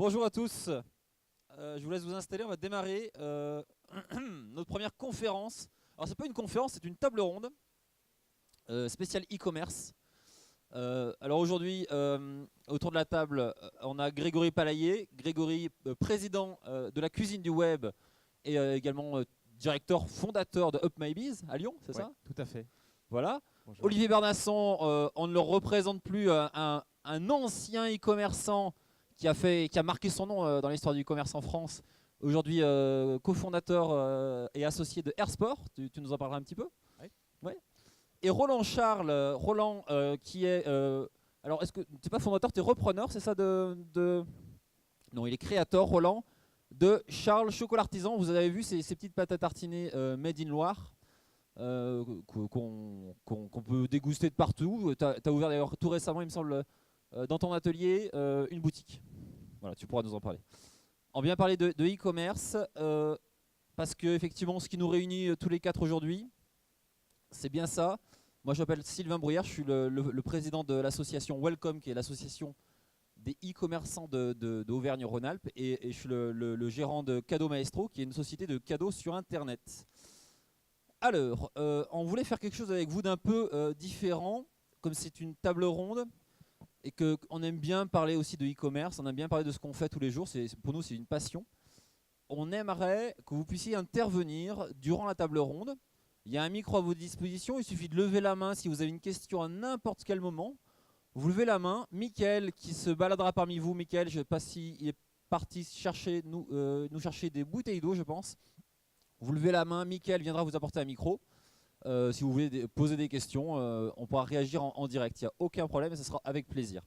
Bonjour à tous, je vous laisse vous installer, on va démarrer notre première conférence. Alors c'est pas une conférence, c'est une table ronde spéciale e-commerce. Alors aujourd'hui, autour de la table, on a Grégory Palaillé. Grégory, président de la cuisine du web et également directeur fondateur de UpMyBiz à Lyon, c'est Ouais, ça? tout à fait. Voilà. Bonjour. Olivier Bernasson, on ne le représente plus, un ancien e-commerçant qui a marqué son nom dans l'histoire du e-commerce en France. Aujourd'hui, cofondateur et associé de Airsport. Tu nous en parleras un petit peu? Ouais. Ouais. Et Roland Charles, Roland qui est... alors, est-ce que tu n'es pas fondateur, tu es repreneur, c'est ça Non, il est créateur, Roland, de Charles Chocolat Artisan. Vous avez vu ces petites pâtes à tartiner made in Loire qu'on peut déguster de partout. Tu as ouvert d'ailleurs tout récemment, il me semble, dans ton atelier, une boutique. Voilà, tu pourras nous en parler. On vient parler de e-commerce parce que effectivement, ce qui nous réunit tous les quatre aujourd'hui, c'est bien ça. Moi, je m'appelle Sylvain Bruyère, je suis le président de l'association Welcome, qui est l'association des e-commerçants d'Auvergne-Rhône-Alpes, et je suis le gérant de Cadeau Maestro, qui est une société de cadeaux sur Internet. Alors, on voulait faire quelque chose avec vous d'un peu différent, comme c'est une table ronde et qu'on aime bien parler aussi de e-commerce, on aime bien parler de ce qu'on fait tous les jours, pour nous c'est une passion. On aimerait que vous puissiez intervenir durant la table ronde. Il y a un micro à votre disposition, il suffit de lever la main si vous avez une question à n'importe quel moment. Vous levez la main, Mickaël qui se baladera parmi vous, Mickaël, je ne sais pas s'il est parti chercher, nous chercher des bouteilles d'eau je pense. Vous levez la main, Mickaël viendra vous apporter un micro. Si vous voulez poser des questions, on pourra réagir en direct. Il n'y a aucun problème et ce sera avec plaisir.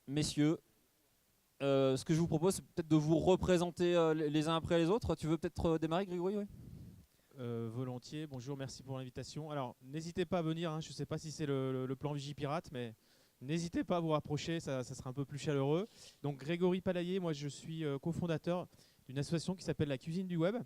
Messieurs, ce que je vous propose, c'est peut-être de vous représenter les uns après les autres. Tu veux peut-être démarrer, Grégory? Oui. Volontiers, bonjour, merci pour l'invitation. Alors, n'hésitez pas à venir, hein, je ne sais pas si c'est le plan Vigipirate, mais n'hésitez pas à vous rapprocher, ça sera un peu plus chaleureux. Donc, Grégory Palaillé, moi je suis cofondateur d'une association qui s'appelle la Cuisine du Web,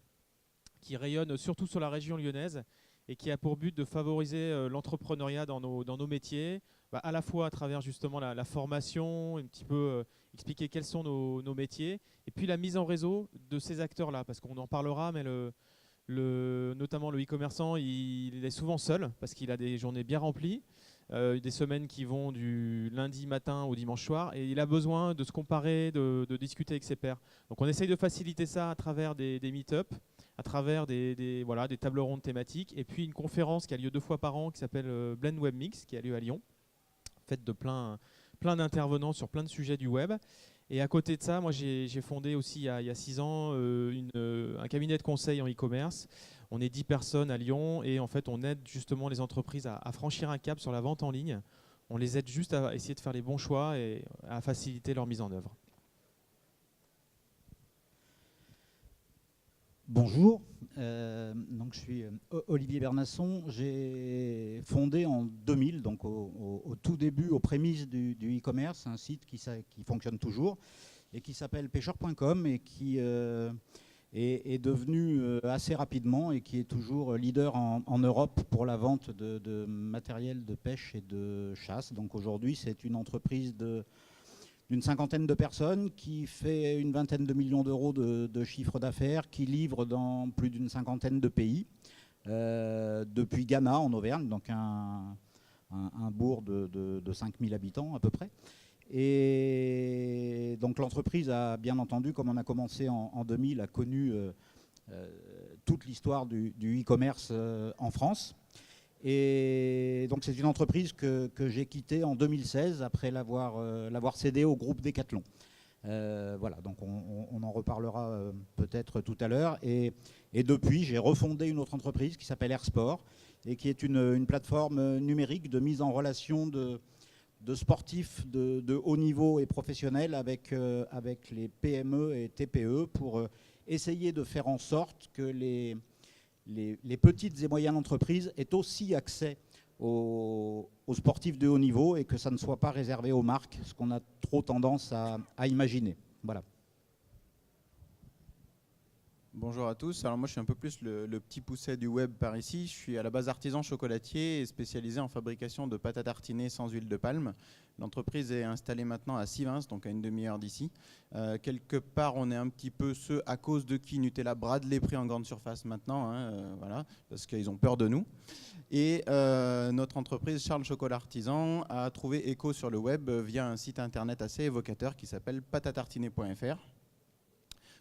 qui rayonne surtout sur la région lyonnaise et qui a pour but de favoriser l'entrepreneuriat dans nos métiers, à la fois à travers justement la formation, un petit peu expliquer quels sont nos métiers, et puis la mise en réseau de ces acteurs-là, parce qu'on en parlera, mais notamment le e-commerçant, il est souvent seul, parce qu'il a des journées bien remplies, des semaines qui vont du lundi matin au dimanche soir, et il a besoin de se comparer, de discuter avec ses pairs. Donc on essaye de faciliter ça à travers des meet-up, à travers des tables rondes thématiques, et puis une conférence qui a lieu 2 fois par an qui s'appelle Blend Web Mix, qui a lieu à Lyon, faite de plein d'intervenants sur plein de sujets du web. Et à côté de ça, moi j'ai fondé aussi il y a 6 ans un cabinet de conseil en e-commerce. On est 10 personnes à Lyon et en fait on aide justement les entreprises à franchir un cap sur la vente en ligne. On les aide juste à essayer de faire les bons choix et à faciliter leur mise en œuvre. Bonjour, donc je suis Olivier Bernasson. J'ai fondé en 2000, donc au tout début, aux prémices du e-commerce, un site qui fonctionne toujours et qui s'appelle pêcheur.com et qui est devenu assez rapidement et qui est toujours leader en Europe pour la vente de matériel de pêche et de chasse. Donc aujourd'hui, c'est une entreprise d'une 50aine de personnes qui fait une 20aine de millions d'euros de chiffre d'affaires, qui livre dans plus d'une 50aine de pays, depuis Ghana en Auvergne, donc un bourg de 5000 habitants à peu près. Et donc l'entreprise a bien entendu, comme on a commencé en 2000, a connu toute l'histoire du e-commerce en France. Et donc c'est une entreprise que j'ai quittée en 2016 après l'avoir cédée au groupe Decathlon. Voilà, donc on en reparlera peut-être tout à l'heure. Et depuis, j'ai refondé une autre entreprise qui s'appelle Airsport et qui est une plateforme numérique de mise en relation de sportifs de haut niveau et professionnels avec les PME et TPE pour essayer de faire en sorte que les petites et moyennes entreprises aient aussi accès aux sportifs de haut niveau et que ça ne soit pas réservé aux marques, ce qu'on a trop tendance à imaginer. Voilà. Bonjour à tous. Alors moi je suis un peu plus le petit pousset du web par ici. Je suis à la base artisan chocolatier et spécialisé en fabrication de pâte à tartiner sans huile de palme. L'entreprise est installée maintenant à Sivins, donc à une demi-heure d'ici. Quelque part on est un petit peu ceux à cause de qui Nutella brade les prix en grande surface maintenant, voilà, parce qu'ils ont peur de nous. Et notre entreprise Charles Chocolat Artisan a trouvé écho sur le web via un site internet assez évocateur qui s'appelle patatartiner.fr.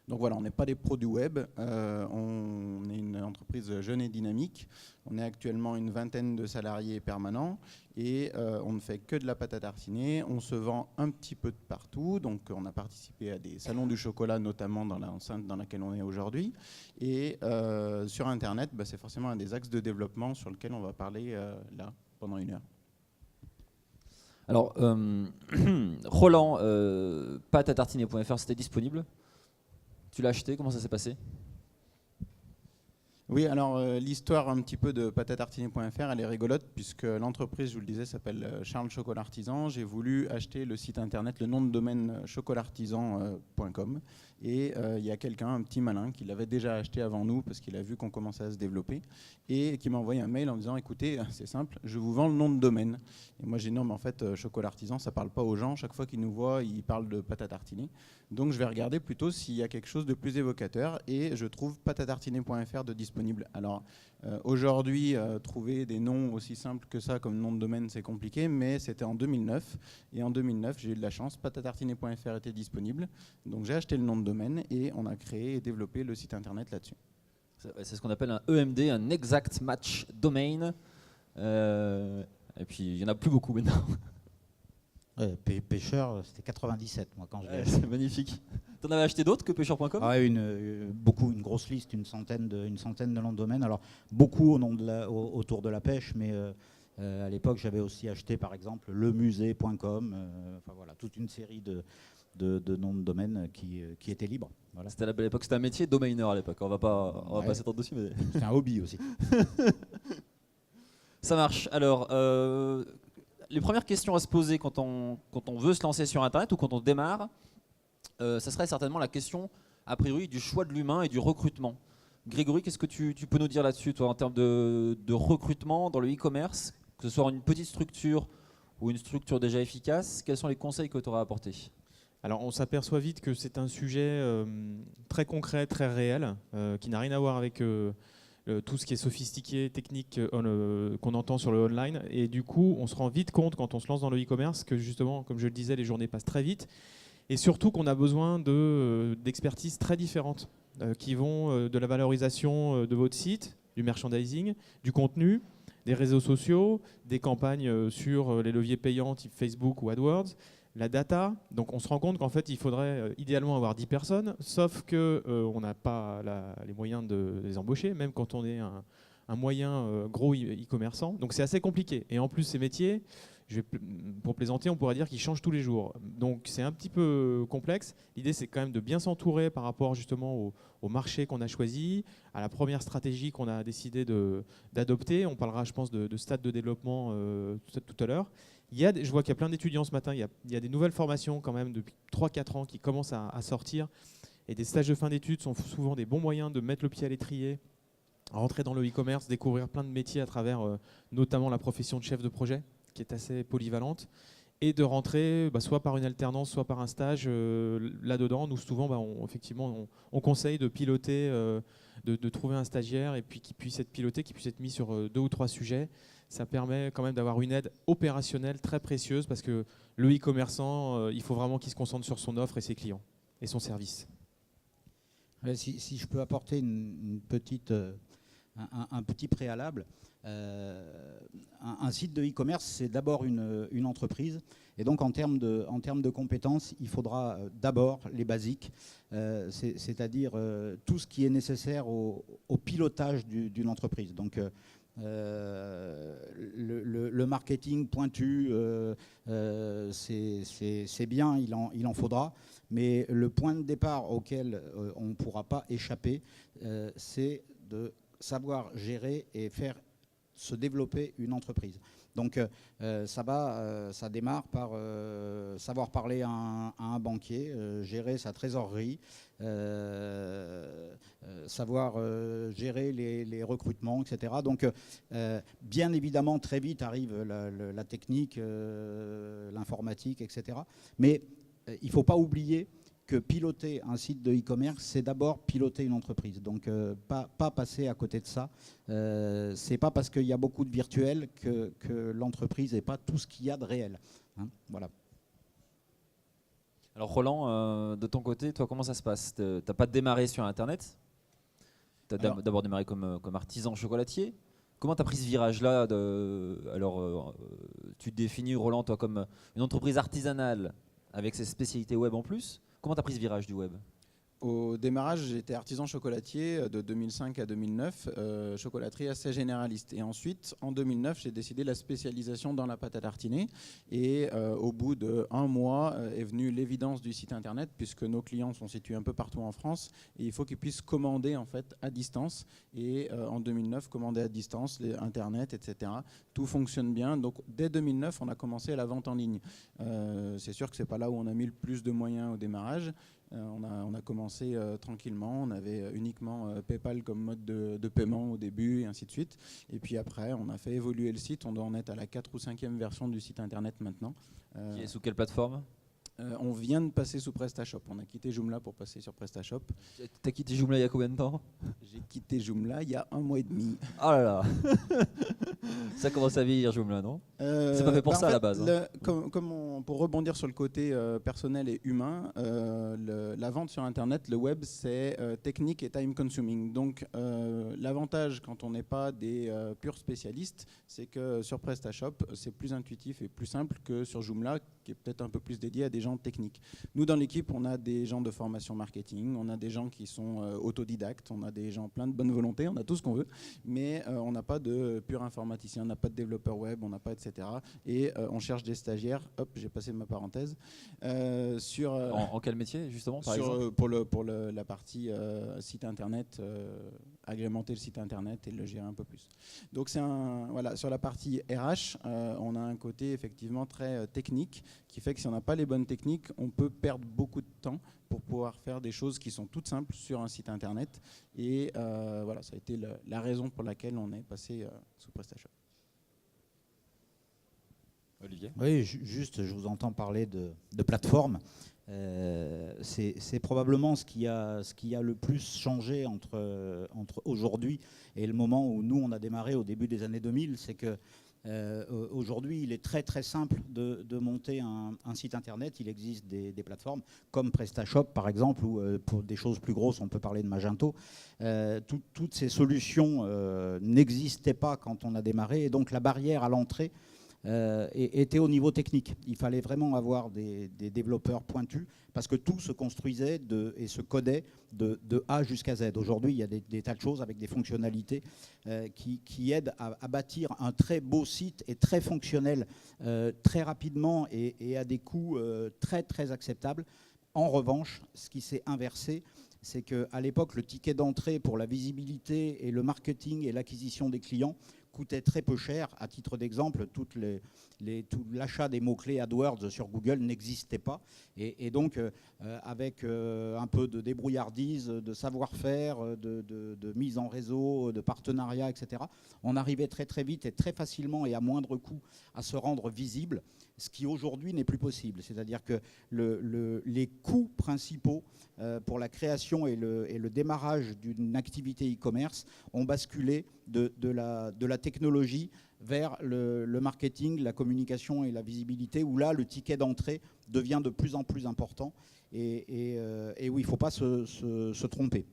Donc voilà, on n'est pas des pros du web, on est une entreprise jeune et dynamique. On est actuellement une vingtaine de salariés permanents et on ne fait que de la pâte à tartiner. On se vend un petit peu de partout, donc on a participé à des salons du chocolat, notamment dans l'enceinte dans laquelle on est aujourd'hui. Et sur Internet, c'est forcément un des axes de développement sur lequel on va parler là, pendant 1 heure. Alors, Roland, patatartiner.fr, c'était disponible? Tu l'as acheté, comment ça s'est passé? Oui, alors l'histoire un petit peu de patatartiner.fr, elle est rigolote puisque l'entreprise, je vous le disais, s'appelle Charles Chocolat Artisan. J'ai voulu acheter le site internet, le nom de domaine chocolartisan.com et il y a quelqu'un, un petit malin, qui l'avait déjà acheté avant nous parce qu'il a vu qu'on commençait à se développer et qui m'a envoyé un mail en disant écoutez, c'est simple, je vous vends le nom de domaine. Et moi j'ai dit non mais en fait Chocolat Artisan ça parle pas aux gens, chaque fois qu'ils nous voient ils parlent de pâte à tartiner. Donc je vais regarder plutôt s'il y a quelque chose de plus évocateur et je trouve patatartiner.fr de disponible. Alors aujourd'hui trouver des noms aussi simples que ça comme nom de domaine c'est compliqué, mais c'était en 2009 et en 2009 j'ai eu de la chance, patatartiner.fr était disponible, donc j'ai acheté le nom de domaine et on a créé et développé le site internet là-dessus. C'est ce qu'on appelle un EMD, un Exact Match Domain. Et puis il n'y en a plus beaucoup maintenant. Pêcheur, c'était 97 moi quand je l'ai acheté. C'est magnifique. T'en avais acheté d'autres que pêcheur.com? Ah, une grosse liste, une centaine de noms de domaine. Alors beaucoup autour de la pêche, mais à l'époque j'avais aussi acheté par exemple lemusée.com. Enfin voilà, toute une série de noms de domaine qui étaient libres. Voilà. C'était à la belle époque, c'était un métier, domainer à l'époque. On va pas s'étendre dessus, mais c'est un hobby aussi. Ça marche. Alors, les premières questions à se poser quand on veut se lancer sur Internet ou quand on démarre, ça serait certainement la question, a priori, du choix de l'humain et du recrutement. Grégory, qu'est-ce que tu peux nous dire là-dessus, toi, en termes de recrutement dans le e-commerce, que ce soit une petite structure ou une structure déjà efficace? Quels sont les conseils que tu auras apportés? Alors on s'aperçoit vite que c'est un sujet très concret, très réel, qui n'a rien à voir avec tout ce qui est sophistiqué, technique qu'on entend sur le online. Et du coup, on se rend vite compte quand on se lance dans le e-commerce que justement, comme je le disais, les journées passent très vite. Et surtout qu'on a besoin d'expertises très différentes qui vont de la valorisation de votre site, du merchandising, du contenu, des réseaux sociaux, des campagnes sur les leviers payants type Facebook ou AdWords, la data. Donc on se rend compte qu'en fait il faudrait idéalement avoir 10 personnes, sauf qu'on n'a pas les moyens de les embaucher, même quand on est un moyen gros e-commerçant. Donc c'est assez compliqué. Et en plus ces métiers, pour plaisanter, on pourrait dire qu'ils changent tous les jours. Donc c'est un petit peu complexe. L'idée c'est quand même de bien s'entourer par rapport justement au marché qu'on a choisi, à la première stratégie qu'on a décidé d'adopter. On parlera je pense de stade de développement tout à l'heure. Je vois qu'il y a plein d'étudiants ce matin, il y a des nouvelles formations quand même depuis 3-4 ans qui commencent à sortir. Et des stages de fin d'études sont souvent des bons moyens de mettre le pied à l'étrier, rentrer dans le e-commerce, découvrir plein de métiers à travers notamment la profession de chef de projet, qui est assez polyvalente, et de rentrer soit par une alternance, soit par un stage là-dedans. Nous, souvent, effectivement, on conseille de piloter, de trouver un stagiaire et puis qui puisse être piloté, qui puisse être mis sur 2 ou 3 sujets. Ça permet quand même d'avoir une aide opérationnelle très précieuse parce que le e-commerçant, il faut vraiment qu'il se concentre sur son offre et ses clients et son service. Si je peux apporter un petit préalable, un site de e-commerce, c'est d'abord une entreprise. Et donc en termes de compétences, il faudra d'abord les basiques, c'est-à-dire tout ce qui est nécessaire au pilotage d'une entreprise. Donc le marketing pointu, c'est bien, il en faudra, mais le point de départ auquel on ne pourra pas échapper, c'est de savoir gérer et faire se développer une entreprise. Donc ça démarre par savoir parler à un banquier, gérer sa trésorerie, savoir gérer les recrutements, etc. Donc bien évidemment, très vite arrive la technique, l'informatique, etc. Mais il ne faut pas oublier que piloter un site de e-commerce, c'est d'abord piloter une entreprise. Donc, pas passer à côté de ça. C'est pas parce qu'il y a beaucoup de virtuel que l'entreprise n'est pas tout ce qu'il y a de réel. Hein, voilà. Alors Roland, de ton côté, toi, comment ça se passe? T'as pas démarré sur Internet? Tu as d'abord démarré comme artisan chocolatier. Comment tu as pris ce virage-là tu te définis, Roland, toi, comme une entreprise artisanale avec ses spécialités web en plus. Comment tu as pris ce virage du web? Au démarrage, j'étais artisan chocolatier de 2005 à 2009, chocolaterie assez généraliste. Et ensuite, en 2009, j'ai décidé la spécialisation dans la pâte à tartiner. Et au bout d'1 mois est venue l'évidence du site internet, puisque nos clients sont situés un peu partout en France. Et il faut qu'ils puissent commander en fait à distance. Et en 2009, commander à distance, internet, etc. Tout fonctionne bien. Donc dès 2009, on a commencé la vente en ligne. C'est sûr que ce n'est pas là où on a mis le plus de moyens au démarrage. On a commencé tranquillement, on avait uniquement PayPal comme mode de paiement au début et ainsi de suite. Et puis après, on a fait évoluer le site, on doit en être à la 4e ou 5e version du site internet maintenant. Qui est sous quelle plateforme? On vient de passer sous PrestaShop, on a quitté Joomla pour passer sur PrestaShop. T'as quitté Joomla il y a combien de temps? J'ai quitté Joomla il y a 1 mois et demi. Oh là là. Ça commence à vieillir Joomla, non? C'est pas fait pour ça à la base. Pour rebondir sur le côté personnel et humain, la vente sur Internet, le web, c'est technique et time consuming. Donc l'avantage quand on n'est pas des purs spécialistes, c'est que sur PrestaShop, c'est plus intuitif et plus simple que sur Joomla, qui est peut-être un peu plus dédié à des gens techniques. Nous, dans l'équipe, on a des gens de formation marketing, on a des gens qui sont autodidactes, on a des gens plein de bonne volonté, on a tout ce qu'on veut, mais on n'a pas de pur informaticien, on n'a pas de développeur web, on n'a pas, etc. Et on cherche des stagiaires. Hop, j'ai passé ma parenthèse. En quel métier, justement, par exemple? Pour la partie site internet, agrémenter le site internet et le gérer un peu plus. Donc voilà, sur la partie RH, on a un côté effectivement très technique qui fait que si on n'a pas les bonnes techniques, on peut perdre beaucoup de temps pour pouvoir faire des choses qui sont toutes simples sur un site internet. Et voilà, ça a été la raison pour laquelle on est passé sous PrestaShop. Olivier? Oui, juste, je vous entends parler de plateforme. C'est probablement ce qui a le plus changé entre aujourd'hui et le moment où nous, on a démarré au début des années 2000. C'est que aujourd'hui, il est très très simple de monter un site internet. Il existe des plateformes comme PrestaShop par exemple, ou pour des choses plus grosses, on peut parler de Magento. Toutes ces solutions n'existaient pas quand on a démarré, et donc la barrière à l'entrée était au niveau technique. Il fallait vraiment avoir des développeurs pointus parce que tout se construisait et se codait de A jusqu'à Z. Aujourd'hui, il y a des tas de choses avec des fonctionnalités qui aident à bâtir un très beau site et très fonctionnel très rapidement et à des coûts très très acceptables. En revanche, ce qui s'est inversé, c'est qu'à l'époque, le ticket d'entrée pour la visibilité et le marketing et l'acquisition des clients coûtait très peu cher. À titre d'exemple, tout l'achat des mots-clés AdWords sur Google n'existait pas. Et donc, avec un peu de débrouillardise, de savoir-faire, de mise en réseau, de partenariat, etc., on arrivait très très vite et très facilement et à moindre coût à se rendre visible, ce qui aujourd'hui n'est plus possible. C'est-à-dire que les coûts principaux pour la création et le démarrage d'une activité e-commerce ont basculé de la technologie vers le marketing, la communication et la visibilité, où là, le ticket d'entrée devient de plus en plus important. Et oui, il ne faut pas se tromper.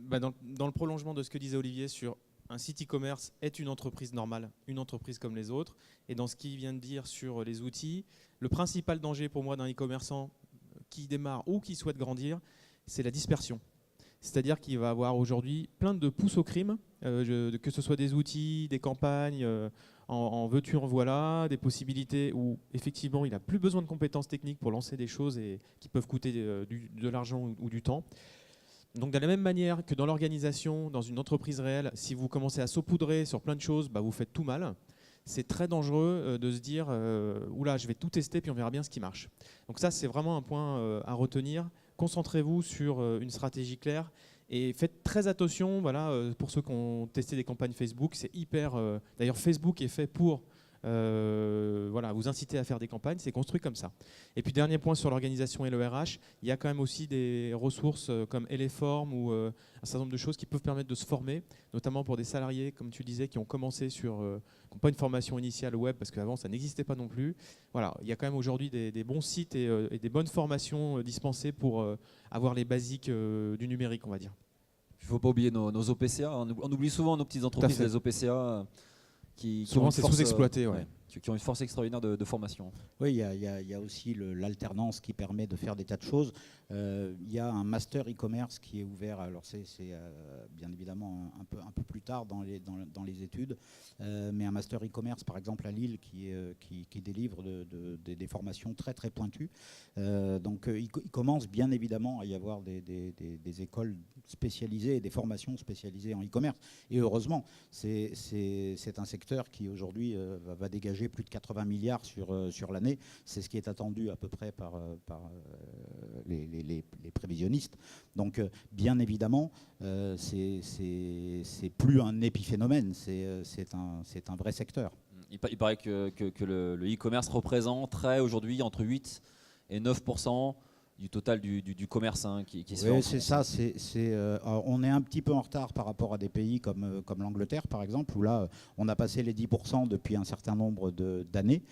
Bah dans le prolongement de ce que disait Olivier sur un site e-commerce est une entreprise normale, une entreprise comme les autres. Et dans ce qu'il vient de dire sur les outils, le principal danger pour moi d'un e-commerçant qui démarre ou qui souhaite grandir, c'est la dispersion. C'est-à-dire qu'il va avoir aujourd'hui plein de pousses au crime, que ce soit des outils, des campagnes, en veux-tu, en voilà, des possibilités où effectivement il n'a plus besoin de compétences techniques pour lancer des choses et qui peuvent coûter de l'argent ou du temps. Donc de la même manière que dans l'organisation, dans une entreprise réelle, si vous commencez à saupoudrer sur plein de choses, vous faites tout mal. C'est très dangereux de se dire oula, je vais tout tester puis on verra bien ce qui marche. Donc ça, c'est vraiment un point à retenir. Concentrez-vous sur une stratégie claire et faites très attention. Voilà, pour ceux qui ont testé des campagnes Facebook, c'est hyper. D'ailleurs, Facebook est fait pour vous inciter à faire des campagnes. C'est construit comme ça. Et puis dernier point sur l'organisation et le RH, il y a quand même aussi des ressources comme Eleform ou un certain nombre de choses qui peuvent permettre de se former, notamment pour des salariés, comme tu disais, qui ont commencé qui n'ont pas une formation initiale web, parce qu'avant ça n'existait pas non plus. Voilà, il y a quand même aujourd'hui des bons sites et des bonnes formations dispensées pour avoir les basiques du numérique, on va dire. Il ne faut pas oublier nos OPCA. On oublie souvent nos petites entreprises, les OPCA. Souvent c'est sous-exploité. Qui ont une force extraordinaire de formation. Oui, il y a aussi l'alternance qui permet de faire des tas de choses. Il y a un master e-commerce qui est ouvert, alors c'est bien évidemment un peu plus tard dans les études, mais un master e-commerce par exemple à Lille qui délivre des formations très très pointues. Donc il commence bien évidemment à y avoir des écoles spécialisées et des formations spécialisées en e-commerce. Et heureusement, c'est un secteur qui aujourd'hui va dégager plus de 80 milliards sur l'année. C'est ce qui est attendu à peu près par les prévisionnistes. Donc bien évidemment, c'est plus un épiphénomène, c'est un vrai secteur. Il paraît que le e-commerce représenterait aujourd'hui entre 8 et 9% du total du commerce qui se fait. Oui, c'est ça. On est un petit peu en retard par rapport à des pays comme l'Angleterre, par exemple, où là, on a passé les 10% depuis un certain nombre d'années.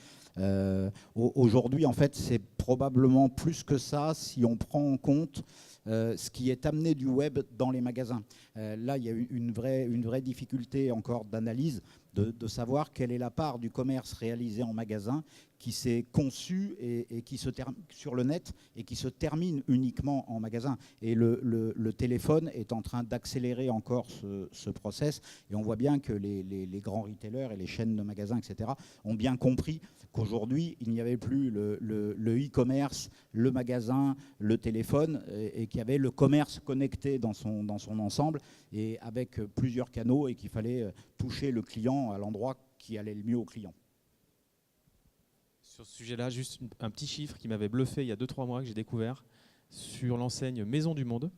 Aujourd'hui, en fait, c'est probablement plus que ça si on prend en compte ce qui est amené du web dans les magasins. Là, il y a une vraie difficulté encore d'analyse, de savoir quelle est la part du commerce réalisé en magasin qui s'est conçu et qui se termine sur le net et qui se termine uniquement en magasin. Et le téléphone est en train d'accélérer encore ce process. Et on voit bien que les grands retailers et les chaînes de magasins, etc., ont bien compris qu'aujourd'hui, il n'y avait plus le e-commerce, le magasin, le téléphone, et qu'il y avait le commerce connecté dans son ensemble, et avec plusieurs canaux, et qu'il fallait toucher le client à l'endroit qui allait le mieux au client. Sur ce sujet-là, juste un petit chiffre qui m'avait bluffé il y a 2-3 mois que j'ai découvert sur l'enseigne Maison du Monde.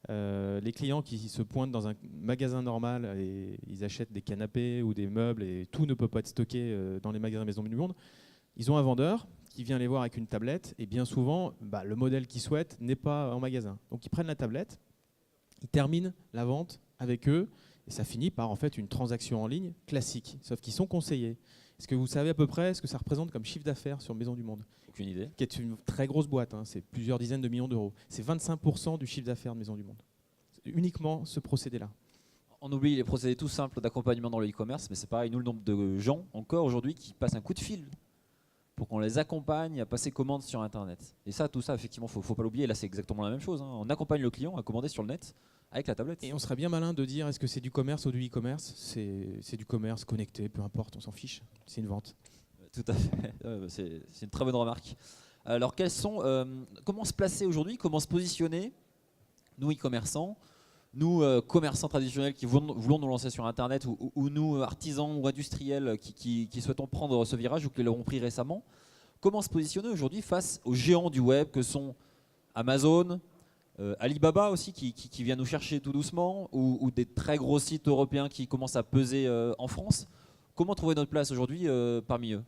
Les clients qui se pointent dans un magasin normal et ils achètent des canapés ou des meubles et tout ne peut pas être stocké dans les magasins Maison du Monde, ils ont un vendeur qui vient les voir avec une tablette et bien souvent, le modèle qu'ils souhaitent n'est pas en magasin. Donc ils prennent la tablette, ils terminent la vente avec eux et ça finit par en fait une transaction en ligne classique, sauf qu'ils sont conseillés. Est-ce que vous savez à peu près ce que ça représente comme chiffre d'affaires sur Maison du Monde? Aucune idée. Qui est une très grosse boîte, c'est plusieurs dizaines de millions d'euros. C'est 25% du chiffre d'affaires de Maison du Monde. C'est uniquement ce procédé-là. On oublie les procédés tout simples d'accompagnement dans le e-commerce, mais c'est pareil, nous, le nombre de gens encore aujourd'hui qui passent un coup de fil pour qu'on les accompagne à passer commande sur Internet. Et ça, tout ça, effectivement, il ne faut pas l'oublier. Là, c'est exactement la même chose. On accompagne le client à commander sur le net avec la tablette. Et on serait bien malin de dire est-ce que c'est du commerce ou du e-commerce? C'est du commerce connecté, peu importe, on s'en fiche. C'est une vente. Tout à fait. C'est une très bonne remarque. Alors, comment se placer aujourd'hui? Comment se positionner, nous e-commerçants, nous commerçants traditionnels qui voulons nous lancer sur Internet, ou nous artisans ou industriels qui souhaitons prendre ce virage ou qui l'auront pris récemment? Comment se positionner aujourd'hui face aux géants du web que sont Amazon, Alibaba aussi qui vient nous chercher tout doucement, ou des très gros sites européens qui commencent à peser en France? Comment trouver notre place aujourd'hui parmi eux?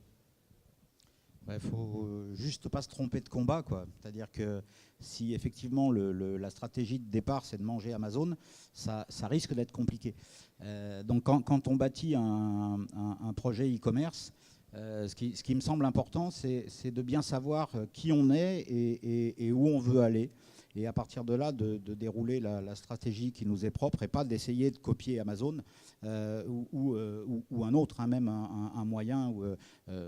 Il faut juste pas se tromper de combat, quoi. C'est-à-dire que si effectivement la stratégie de départ c'est de manger Amazon, ça risque d'être compliqué. Donc quand on bâtit un projet e-commerce, ce qui me semble important, c'est de bien savoir qui on est et où on veut aller. Et à partir de là, de dérouler la stratégie qui nous est propre et pas d'essayer de copier Amazon ou un autre, hein, même un moyen où,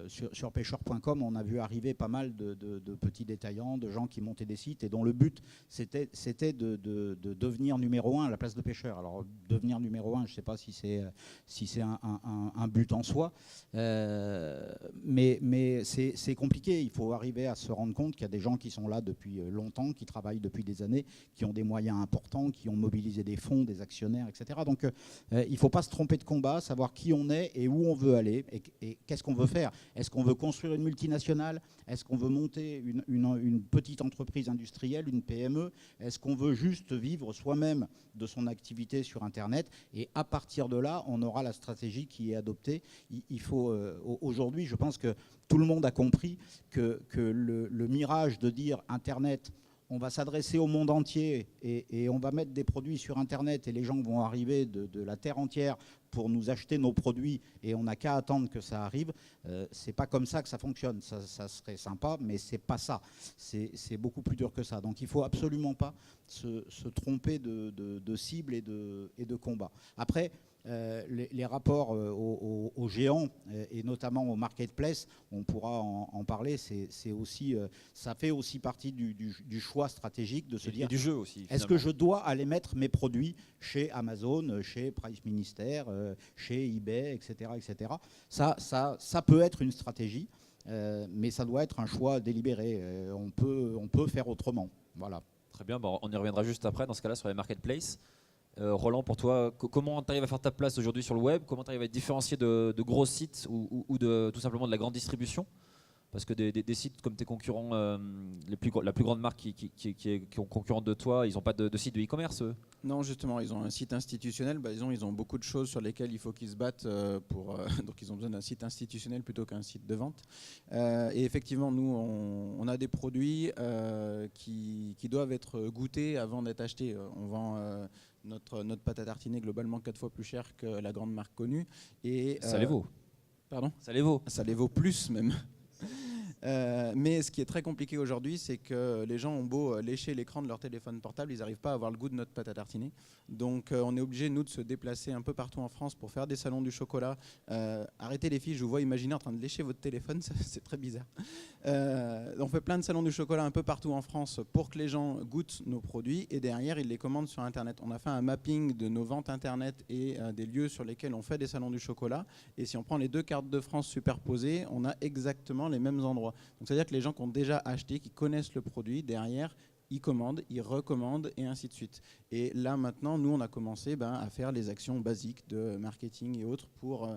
sur pêcheur.com, on a vu arriver pas mal de petits détaillants, de gens qui montaient des sites et dont le but c'était de devenir numéro 1 à la place de pêcheur. Alors devenir numéro 1, je ne sais pas si c'est un but en soi, mais c'est compliqué. Il faut arriver à se rendre compte qu'il y a des gens qui sont là depuis longtemps, qui travaillent depuis des années, qui ont des moyens importants, qui ont mobilisé des fonds, des actionnaires, etc. Donc il ne faut pas se tromper de combat, savoir qui on est et où on veut aller et qu'est-ce qu'on veut faire. Est-ce qu'on veut construire une multinationale? Est-ce qu'on veut monter une petite entreprise industrielle, une PME? Est-ce qu'on veut juste vivre soi-même de son activité sur Internet? Et à partir de là, on aura la stratégie qui est adoptée. Il faut aujourd'hui, je pense que tout le monde a compris que le mirage de dire Internet, on va s'adresser au monde entier et on va mettre des produits sur Internet et les gens vont arriver de la terre entière pour nous acheter nos produits et on n'a qu'à attendre que ça arrive. C'est pas comme ça que ça fonctionne. Ça serait sympa, mais c'est pas ça. C'est beaucoup plus dur que ça. Donc il faut absolument pas se tromper de cible et de combat. Après, les rapports aux géants et notamment au marketplace, on pourra en parler. C'est aussi, ça fait aussi partie du choix stratégique de se dire. Et du jeu aussi. Est-ce que je dois aller mettre mes produits chez Amazon, chez Price Minister, chez eBay, etc., etc. Ça peut être une stratégie, mais ça doit être un choix délibéré. On peut faire autrement. Voilà. Très bien, bon, on y reviendra juste après dans ce cas-là sur les marketplaces. Roland, pour toi, comment tu arrives à faire ta place aujourd'hui sur le web? Comment tu arrives à être différencié de gros sites ou tout simplement de la grande distribution? Parce que des sites comme tes concurrents, la plus grande marque qui ont concurrente de toi, ils n'ont pas de site de e-commerce, eux? Non, justement, ils ont un site institutionnel. Ils ont beaucoup de choses sur lesquelles il faut qu'ils se battent. Donc, ils ont besoin d'un site institutionnel plutôt qu'un site de vente. Et effectivement, nous, on a des produits qui doivent être goûtés avant d'être achetés. On vend notre pâte à tartiner globalement 4 fois plus cher que la grande marque connue. Et, ça les vaut. Pardon ? Ça les vaut. Ça les vaut plus même. Mais ce qui est très compliqué aujourd'hui, c'est que les gens ont beau lécher l'écran de leur téléphone portable, ils n'arrivent pas à avoir le goût de notre pâte à tartiner. Donc on est obligé, nous, de se déplacer un peu partout en France pour faire des salons du chocolat. Arrêtez les filles, je vous vois imaginer en train de lécher votre téléphone, c'est très bizarre. On fait plein de salons du chocolat un peu partout en France pour que les gens goûtent nos produits et derrière, ils les commandent sur Internet. On a fait un mapping de nos ventes Internet et des lieux sur lesquels on fait des salons du chocolat. Et si on prend les deux cartes de France superposées, on a exactement les mêmes endroits. Donc c'est-à-dire que les gens qui ont déjà acheté, qui connaissent le produit, derrière, ils commandent, ils recommandent et ainsi de suite. Et là maintenant, nous on a commencé à faire les actions basiques de marketing et autres pour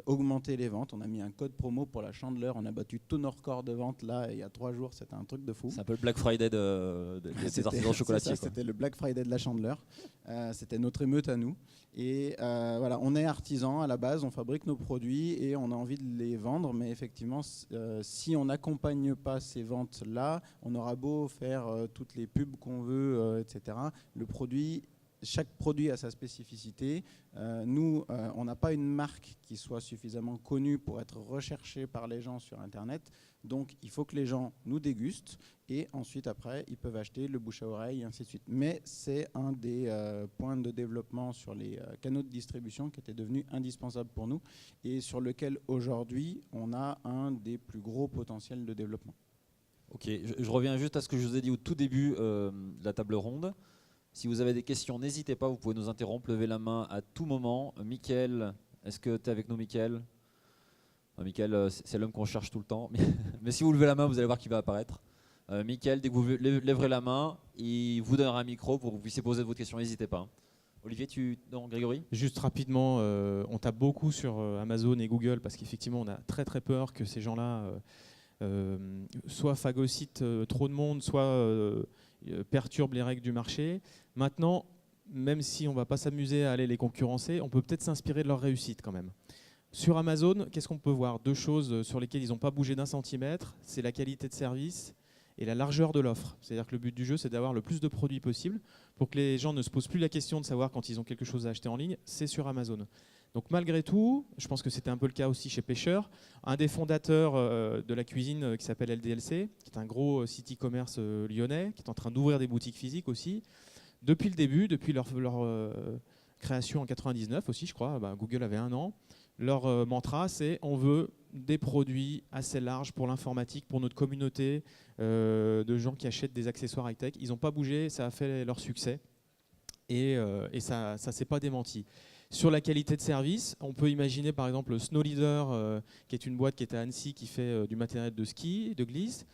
augmenter les ventes. On a mis un code promo pour la Chandeleur, on a battu tous nos records de vente là il y a 3 jours, c'était un truc de fou. C'est un peu le Black Friday des artisans chocolatiers. C'était le Black Friday de la Chandeleur, c'était notre émeute à nous. Et voilà, on est artisan à la base, on fabrique nos produits et on a envie de les vendre, mais effectivement, si on n'accompagne pas ces ventes-là, on aura beau faire toutes les pubs qu'on veut, etc. Chaque produit a sa spécificité. Nous, on n'a pas une marque qui soit suffisamment connue pour être recherchée par les gens sur Internet. Donc, il faut que les gens nous dégustent et ensuite, après, ils peuvent acheter le bouche à oreille et ainsi de suite. Mais c'est un des points de développement sur les canaux de distribution qui était devenu indispensable pour nous et sur lequel, aujourd'hui, on a un des plus gros potentiels de développement. Ok, je reviens juste à ce que je vous ai dit au tout début de la table ronde. Si vous avez des questions, n'hésitez pas, vous pouvez nous interrompre, levez la main à tout moment. Mickaël, est-ce que tu es avec nous, Mickaël? Mickaël, c'est l'homme qu'on cherche tout le temps. Mais si vous levez la main, vous allez voir qui va apparaître. Mickaël, dès que vous lèverez la main, il vous donnera un micro pour que vous puissiez poser votre question, n'hésitez pas. Olivier, non, Grégory? Juste rapidement, on tape beaucoup sur Amazon et Google parce qu'effectivement, on a très très peur que ces gens-là soit phagocytent trop de monde, soit perturbent les règles du marché. Maintenant, même si on ne va pas s'amuser à aller les concurrencer, on peut peut-être s'inspirer de leur réussite quand même. Sur Amazon, qu'est-ce qu'on peut voir? 2 choses sur lesquelles ils n'ont pas bougé d'un centimètre, c'est la qualité de service et la largeur de l'offre. C'est-à-dire que le but du jeu, c'est d'avoir le plus de produits possible pour que les gens ne se posent plus la question de savoir quand ils ont quelque chose à acheter en ligne, c'est sur Amazon. Donc malgré tout, je pense que c'était un peu le cas aussi chez Pêcheur, un des fondateurs de la cuisine qui s'appelle LDLC, qui est un gros site e-commerce lyonnais, qui est en train d'ouvrir des boutiques physiques aussi. Depuis le début, depuis leur création en 99 aussi, je crois, Google avait 1 an, Leur mantra, c'est on veut des produits assez larges pour l'informatique, pour notre communauté de gens qui achètent des accessoires high-tech. Ils n'ont pas bougé, ça a fait leur succès et ça ne s'est pas démenti. Sur la qualité de service, on peut imaginer par exemple Snow Leader, qui est une boîte qui est à Annecy, qui fait du matériel de ski, de glisse.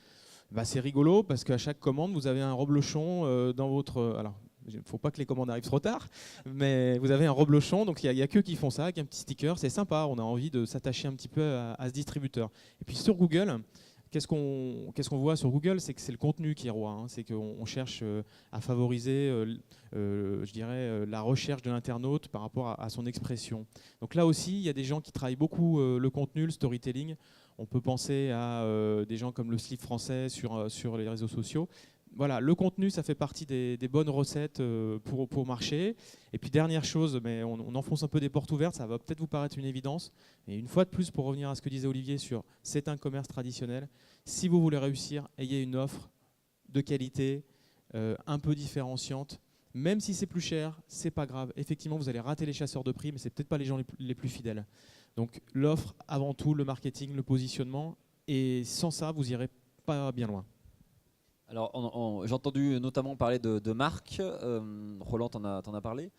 Bah, c'est rigolo parce qu'à chaque commande, vous avez un reblochon dans votre... Alors, il ne faut pas que les commandes arrivent trop tard, mais vous avez un reblochon, donc il n'y a qu'eux qui font ça, avec un petit sticker, c'est sympa, on a envie de s'attacher un petit peu à ce distributeur. Et puis sur Google, qu'est-ce qu'on voit sur Google? C'est que c'est le contenu qui est roi, hein. C'est qu'on cherche à favoriser, je dirais, la recherche de l'internaute par rapport à son expression. Donc là aussi, il y a des gens qui travaillent beaucoup le contenu, le storytelling. On peut penser à des gens comme le Slip français sur les réseaux sociaux. Voilà, le contenu, ça fait partie des bonnes recettes pour marcher. Et puis dernière chose, mais on enfonce un peu des portes ouvertes, ça va peut-être vous paraître une évidence. Mais une fois de plus, pour revenir à ce que disait Olivier sur c'est un commerce traditionnel, si vous voulez réussir, ayez une offre de qualité un peu différenciante. Même si c'est plus cher, c'est pas grave. Effectivement, vous allez rater les chasseurs de prix, mais c'est peut-être pas les gens les plus fidèles. Donc l'offre, avant tout, le marketing, le positionnement. Et sans ça, vous irez pas bien loin. Alors, j'ai entendu notamment parler de marques. Roland, t'en as parlé.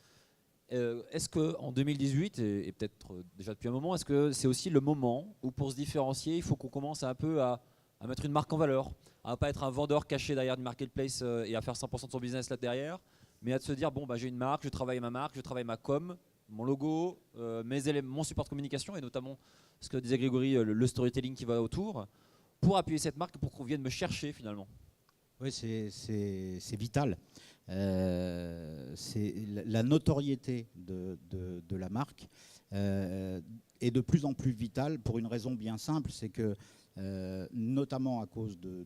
Est-ce qu'en 2018, et peut-être déjà depuis un moment, est-ce que c'est aussi le moment où pour se différencier, il faut qu'on commence un peu à mettre une marque en valeur, à ne pas être un vendeur caché derrière une marketplace et à faire 100% de son business là derrière, mais à se dire, bon, bah, j'ai une marque, je travaille ma marque, je travaille ma com, mon logo, mes éléments, mon support de communication, et notamment ce que disait Grégory, le storytelling qui va autour, pour appuyer cette marque, pour qu'on vienne me chercher finalement. Oui, c'est vital. C'est la notoriété de la marque est de plus en plus vitale pour une raison bien simple, c'est que notamment à cause de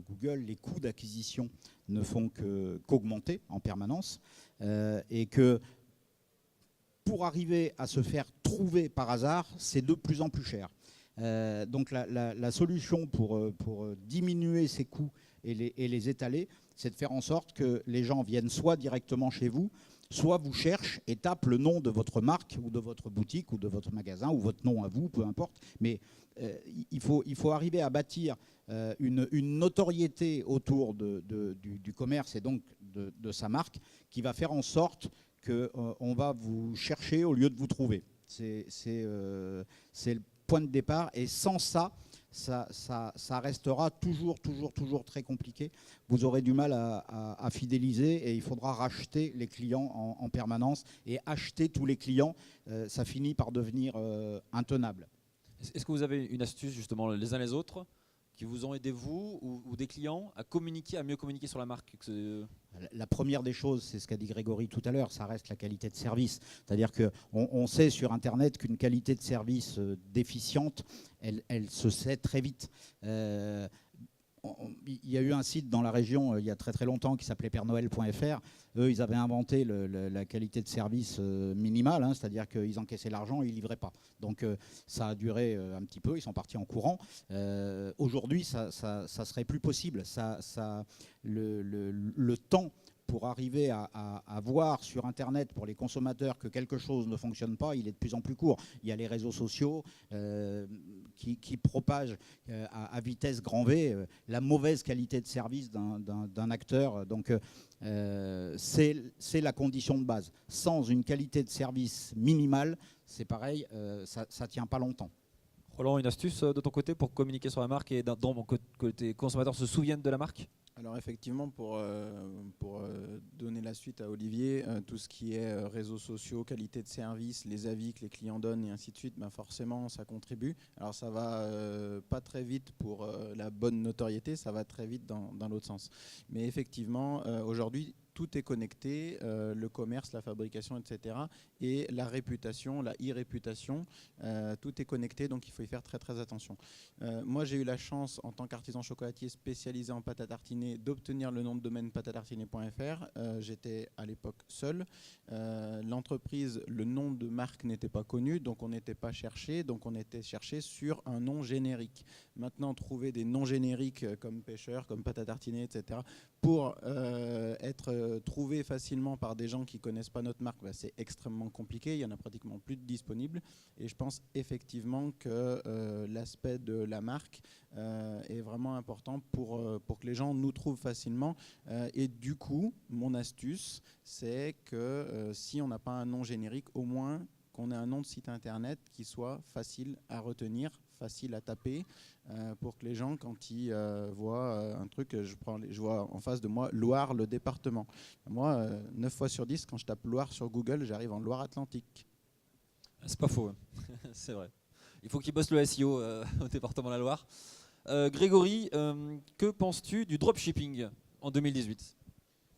Google, les coûts d'acquisition ne font qu'augmenter en permanence et que pour arriver à se faire trouver par hasard, c'est de plus en plus cher. Donc la solution pour diminuer ces coûts et les étaler, c'est de faire en sorte que les gens viennent soit directement chez vous, soit vous cherchent et tapent le nom de votre marque ou de votre boutique ou de votre magasin ou votre nom à vous, peu importe. Mais il faut arriver à bâtir une notoriété autour du commerce et donc de sa marque qui va faire en sorte qu'on va vous chercher au lieu de vous trouver. C'est le point de départ et sans ça restera toujours très compliqué. Vous aurez du mal à fidéliser et il faudra racheter les clients en permanence. Et acheter tous les clients, ça finit par devenir intenable. Est-ce que vous avez une astuce justement les uns les autres qui vous ont aidé vous ou des clients à communiquer, à mieux communiquer sur la marque? La première des choses, c'est ce qu'a dit Grégory tout à l'heure, ça reste la qualité de service. C'est-à-dire qu'on sait sur Internet qu'une qualité de service déficiente, elle se sait très vite. Il y a eu un site dans la région il y a très longtemps qui s'appelait pernoël.fr. Eux, ils avaient inventé la qualité de service minimale, hein, c'est-à-dire qu'ils encaissaient l'argent et ils ne livraient pas. Donc ça a duré un petit peu, ils sont partis en courant. Aujourd'hui, ça serait plus possible. Le temps pour arriver à voir sur Internet pour les consommateurs que quelque chose ne fonctionne pas, il est de plus en plus court. Il y a les réseaux sociaux qui propagent à vitesse grand V la mauvaise qualité de service d'un acteur. Donc c'est la condition de base. Sans une qualité de service minimale, c'est pareil, ça ne tient pas longtemps. Roland, une astuce de ton côté pour communiquer sur la marque et que tes consommateurs se souviennent de la marque? Alors effectivement, pour donner la suite à Olivier, tout ce qui est réseaux sociaux, qualité de service, les avis que les clients donnent et ainsi de suite, ben forcément ça contribue. Alors ça va pas très vite pour la bonne notoriété, ça va très vite dans l'autre sens. Mais effectivement, aujourd'hui, tout est connecté, le commerce, la fabrication, etc. Et la réputation, la e-réputation, tout est connecté, donc il faut y faire très attention. Moi, j'ai eu la chance, en tant qu'artisan chocolatier spécialisé en pâte à tartiner, d'obtenir le nom de domaine pâte-à-tartiner.fr. J'étais à l'époque seul. L'entreprise, le nom de marque n'était pas connu, donc on n'était pas cherché, donc on était cherché sur un nom générique. Maintenant, trouver des noms génériques comme pêcheur, comme pâte à tartiner, etc., pour être être trouvé facilement par des gens qui ne connaissent pas notre marque, c'est extrêmement compliqué. Il y en a pratiquement plus de disponibles. Et je pense effectivement que l'aspect de la marque est vraiment important pour que les gens nous trouvent facilement. Et du coup, mon astuce, c'est que si on n'a pas un nom générique, au moins qu'on ait un nom de site internet qui soit facile à retenir, facile à taper, pour que les gens, quand ils voient un truc, je vois en face de moi Loire, le département. Moi, 9 fois sur 10, quand je tape Loire sur Google, j'arrive en Loire-Atlantique. C'est pas faux, hein. C'est vrai. Il faut qu'ils bossent le SEO au département de la Loire. Grégory, que penses-tu du dropshipping en 2018 ?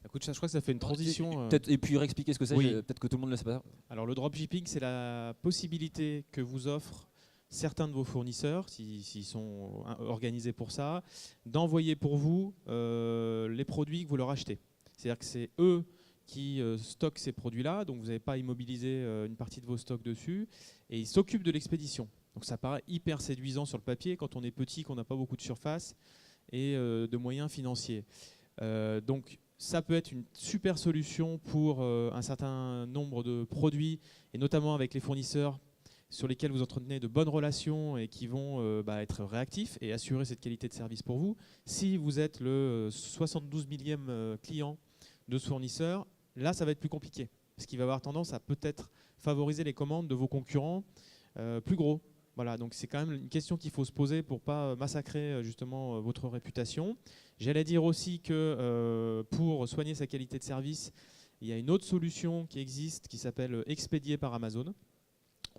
Écoute, je crois que ça fait une transition. Et puis réexpliquer ce que c'est, Oui. peut-être que tout le monde ne le sait pas. Alors le dropshipping, c'est la possibilité que vous offrent certains de vos fournisseurs, s'ils sont organisés pour ça, d'envoyer pour vous les produits que vous leur achetez. C'est-à-dire que c'est eux qui stockent ces produits-là, donc vous n'avez pas immobilisé une partie de vos stocks dessus, et ils s'occupent de l'expédition. Donc ça paraît hyper séduisant sur le papier quand on est petit, qu'on n'a pas beaucoup de surface et de moyens financiers. Donc ça peut être une super solution pour un certain nombre de produits, et notamment avec les fournisseurs sur lesquels vous entretenez de bonnes relations et qui vont être réactifs et assurer cette qualité de service pour vous. Si vous êtes le 72 millième client de ce fournisseur, là ça va être plus compliqué, parce qu'il va avoir tendance à peut-être favoriser les commandes de vos concurrents plus gros. Voilà, donc c'est quand même une question qu'il faut se poser pour ne pas massacrer justement votre réputation. J'allais dire aussi que pour soigner sa qualité de service, il y a une autre solution qui existe qui s'appelle Expédier par Amazon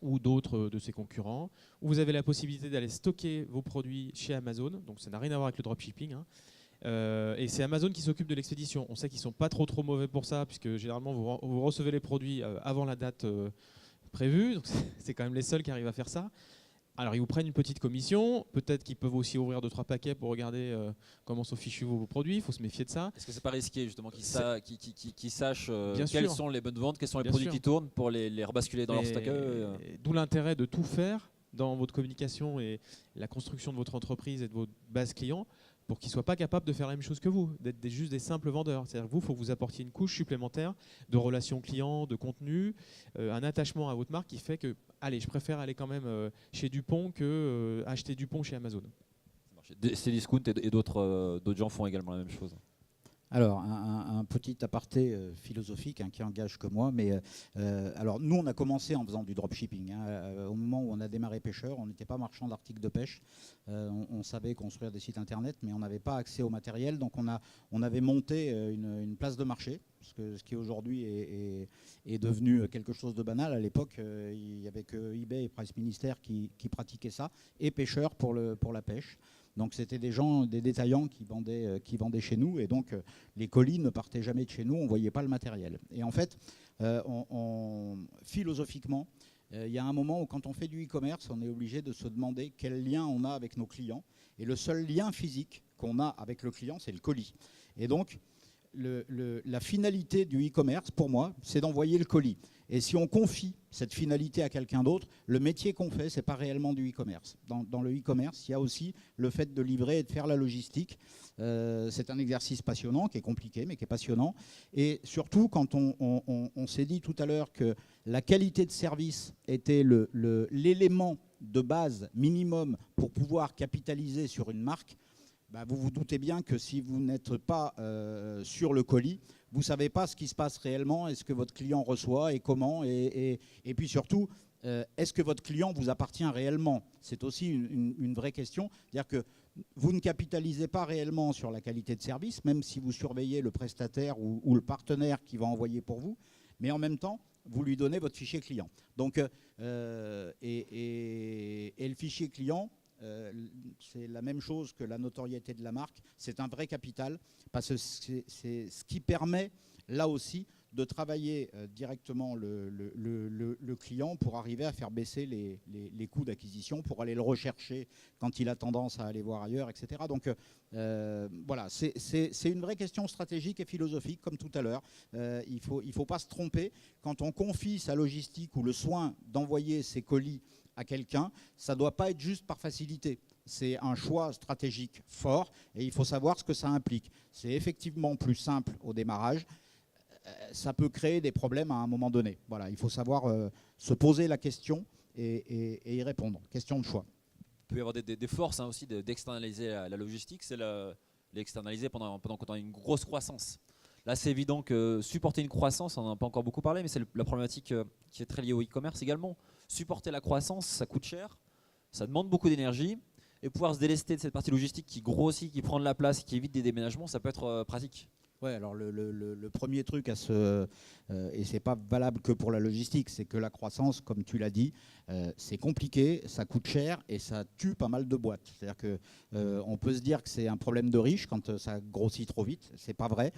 ou d'autres de ses concurrents, où vous avez la possibilité d'aller stocker vos produits chez Amazon. Donc ça n'a rien à voir avec le dropshipping, hein. Et c'est Amazon qui s'occupe de l'expédition. On sait qu'ils ne sont pas trop mauvais pour ça, puisque généralement vous recevez les produits avant la date prévue. Donc c'est quand même les seuls qui arrivent à faire ça. Alors ils vous prennent une petite commission, peut-être qu'ils peuvent aussi ouvrir 2-3 paquets pour regarder comment sont fichus vos produits, il faut se méfier de ça. Est-ce que c'est pas risqué justement qu'ils sachent Bien quelles sûr. sont les bonnes ventes, quels sont les Bien produits sûr. qui tournent pour les rebasculer dans leur stock à eux, D'où l'intérêt de tout faire dans votre communication et la construction de votre entreprise et de votre base client pour qu'ils ne soient pas capables de faire la même chose que vous, d'être juste des simples vendeurs. C'est-à-dire que vous, il faut que vous apportiez une couche supplémentaire de relations clients, de contenu, un attachement à votre marque qui fait que, allez, je préfère aller quand même chez Dupont que acheter Dupont chez Amazon. Cdiscount et d'autres gens font également la même chose. Alors, un petit aparté philosophique qui engage que moi, mais alors nous on a commencé en faisant du dropshipping. Au moment où on a démarré pêcheur, on n'était pas marchand d'articles de pêche. On savait construire des sites internet, mais on n'avait pas accès au matériel. Donc on avait monté une place de marché, ce qui aujourd'hui est devenu quelque chose de banal. À l'époque, il n'y avait que eBay et Price Minister qui pratiquaient ça, et pêcheurs pour la pêche. Donc c'était des gens, des détaillants qui vendaient chez nous, et donc les colis ne partaient jamais de chez nous, on ne voyait pas le matériel. Et en fait, philosophiquement, il y a un moment où quand on fait du e-commerce, on est obligé de se demander quel lien on a avec nos clients. Et le seul lien physique qu'on a avec le client, c'est le colis. Et donc, la finalité du e-commerce, pour moi, c'est d'envoyer le colis. Et si on confie cette finalité à quelqu'un d'autre, le métier qu'on fait, ce n'est pas réellement du e-commerce. Dans le e-commerce, il y a aussi le fait de livrer et de faire la logistique. C'est un exercice passionnant, qui est compliqué, mais qui est passionnant. Et surtout, quand on s'est dit tout à l'heure que la qualité de service était l'élément de base minimum pour pouvoir capitaliser sur une marque, vous vous doutez bien que si vous n'êtes pas sur le colis, vous ne savez pas ce qui se passe réellement et ce que votre client reçoit et comment. Et puis surtout, est-ce que votre client vous appartient réellement? C'est aussi une vraie question. C'est-à-dire que vous ne capitalisez pas réellement sur la qualité de service, même si vous surveillez le prestataire ou le partenaire qui va envoyer pour vous, mais en même temps, vous lui donnez votre fichier client. Donc, et le fichier client, c'est la même chose que la notoriété de la marque. C'est un vrai capital, parce que c'est ce qui permet, là aussi, de travailler directement le client pour arriver à faire baisser les coûts d'acquisition, pour aller le rechercher quand il a tendance à aller voir ailleurs, etc. Donc voilà, c'est une vraie question stratégique et philosophique, comme tout à l'heure. Il faut pas se tromper. Quand on confie sa logistique ou le soin d'envoyer ses colis à quelqu'un, ça ne doit pas être juste par facilité. C'est un choix stratégique fort et il faut savoir ce que ça implique. C'est effectivement plus simple au démarrage. ça peut créer des problèmes à un moment donné. Voilà, il faut savoir se poser la question et y répondre. Question de choix. Il peut y avoir des forces aussi d'externaliser la logistique, c'est l'externaliser pendant qu'on a une grosse croissance. Là, c'est évident que supporter une croissance, on n'en a pas encore beaucoup parlé, mais c'est la problématique qui est très liée au e-commerce également. Supporter la croissance, ça coûte cher, ça demande beaucoup d'énergie, et pouvoir se délester de cette partie logistique qui grossit, qui prend de la place, qui évite des déménagements, ça peut être pratique. Ouais, alors le premier truc et c'est pas valable que pour la logistique, c'est que la croissance, comme tu l'as dit, c'est compliqué, ça coûte cher et ça tue pas mal de boîtes. C'est-à-dire que on peut se dire que c'est un problème de riche quand ça grossit trop vite. C'est pas vrai.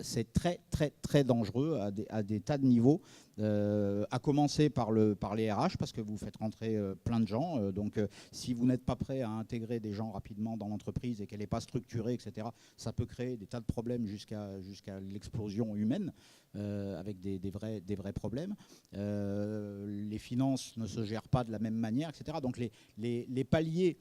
C'est très très très dangereux à des tas de niveaux. À commencer par les RH parce que vous faites rentrer plein de gens. Donc si vous n'êtes pas prêt à intégrer des gens rapidement dans l'entreprise et qu'elle n'est pas structurée, etc., ça peut créer des tas de problèmes jusqu'à l'explosion humaine avec des vrais problèmes. Les finances ne se gèrent pas de la même manière, etc. Donc les paliers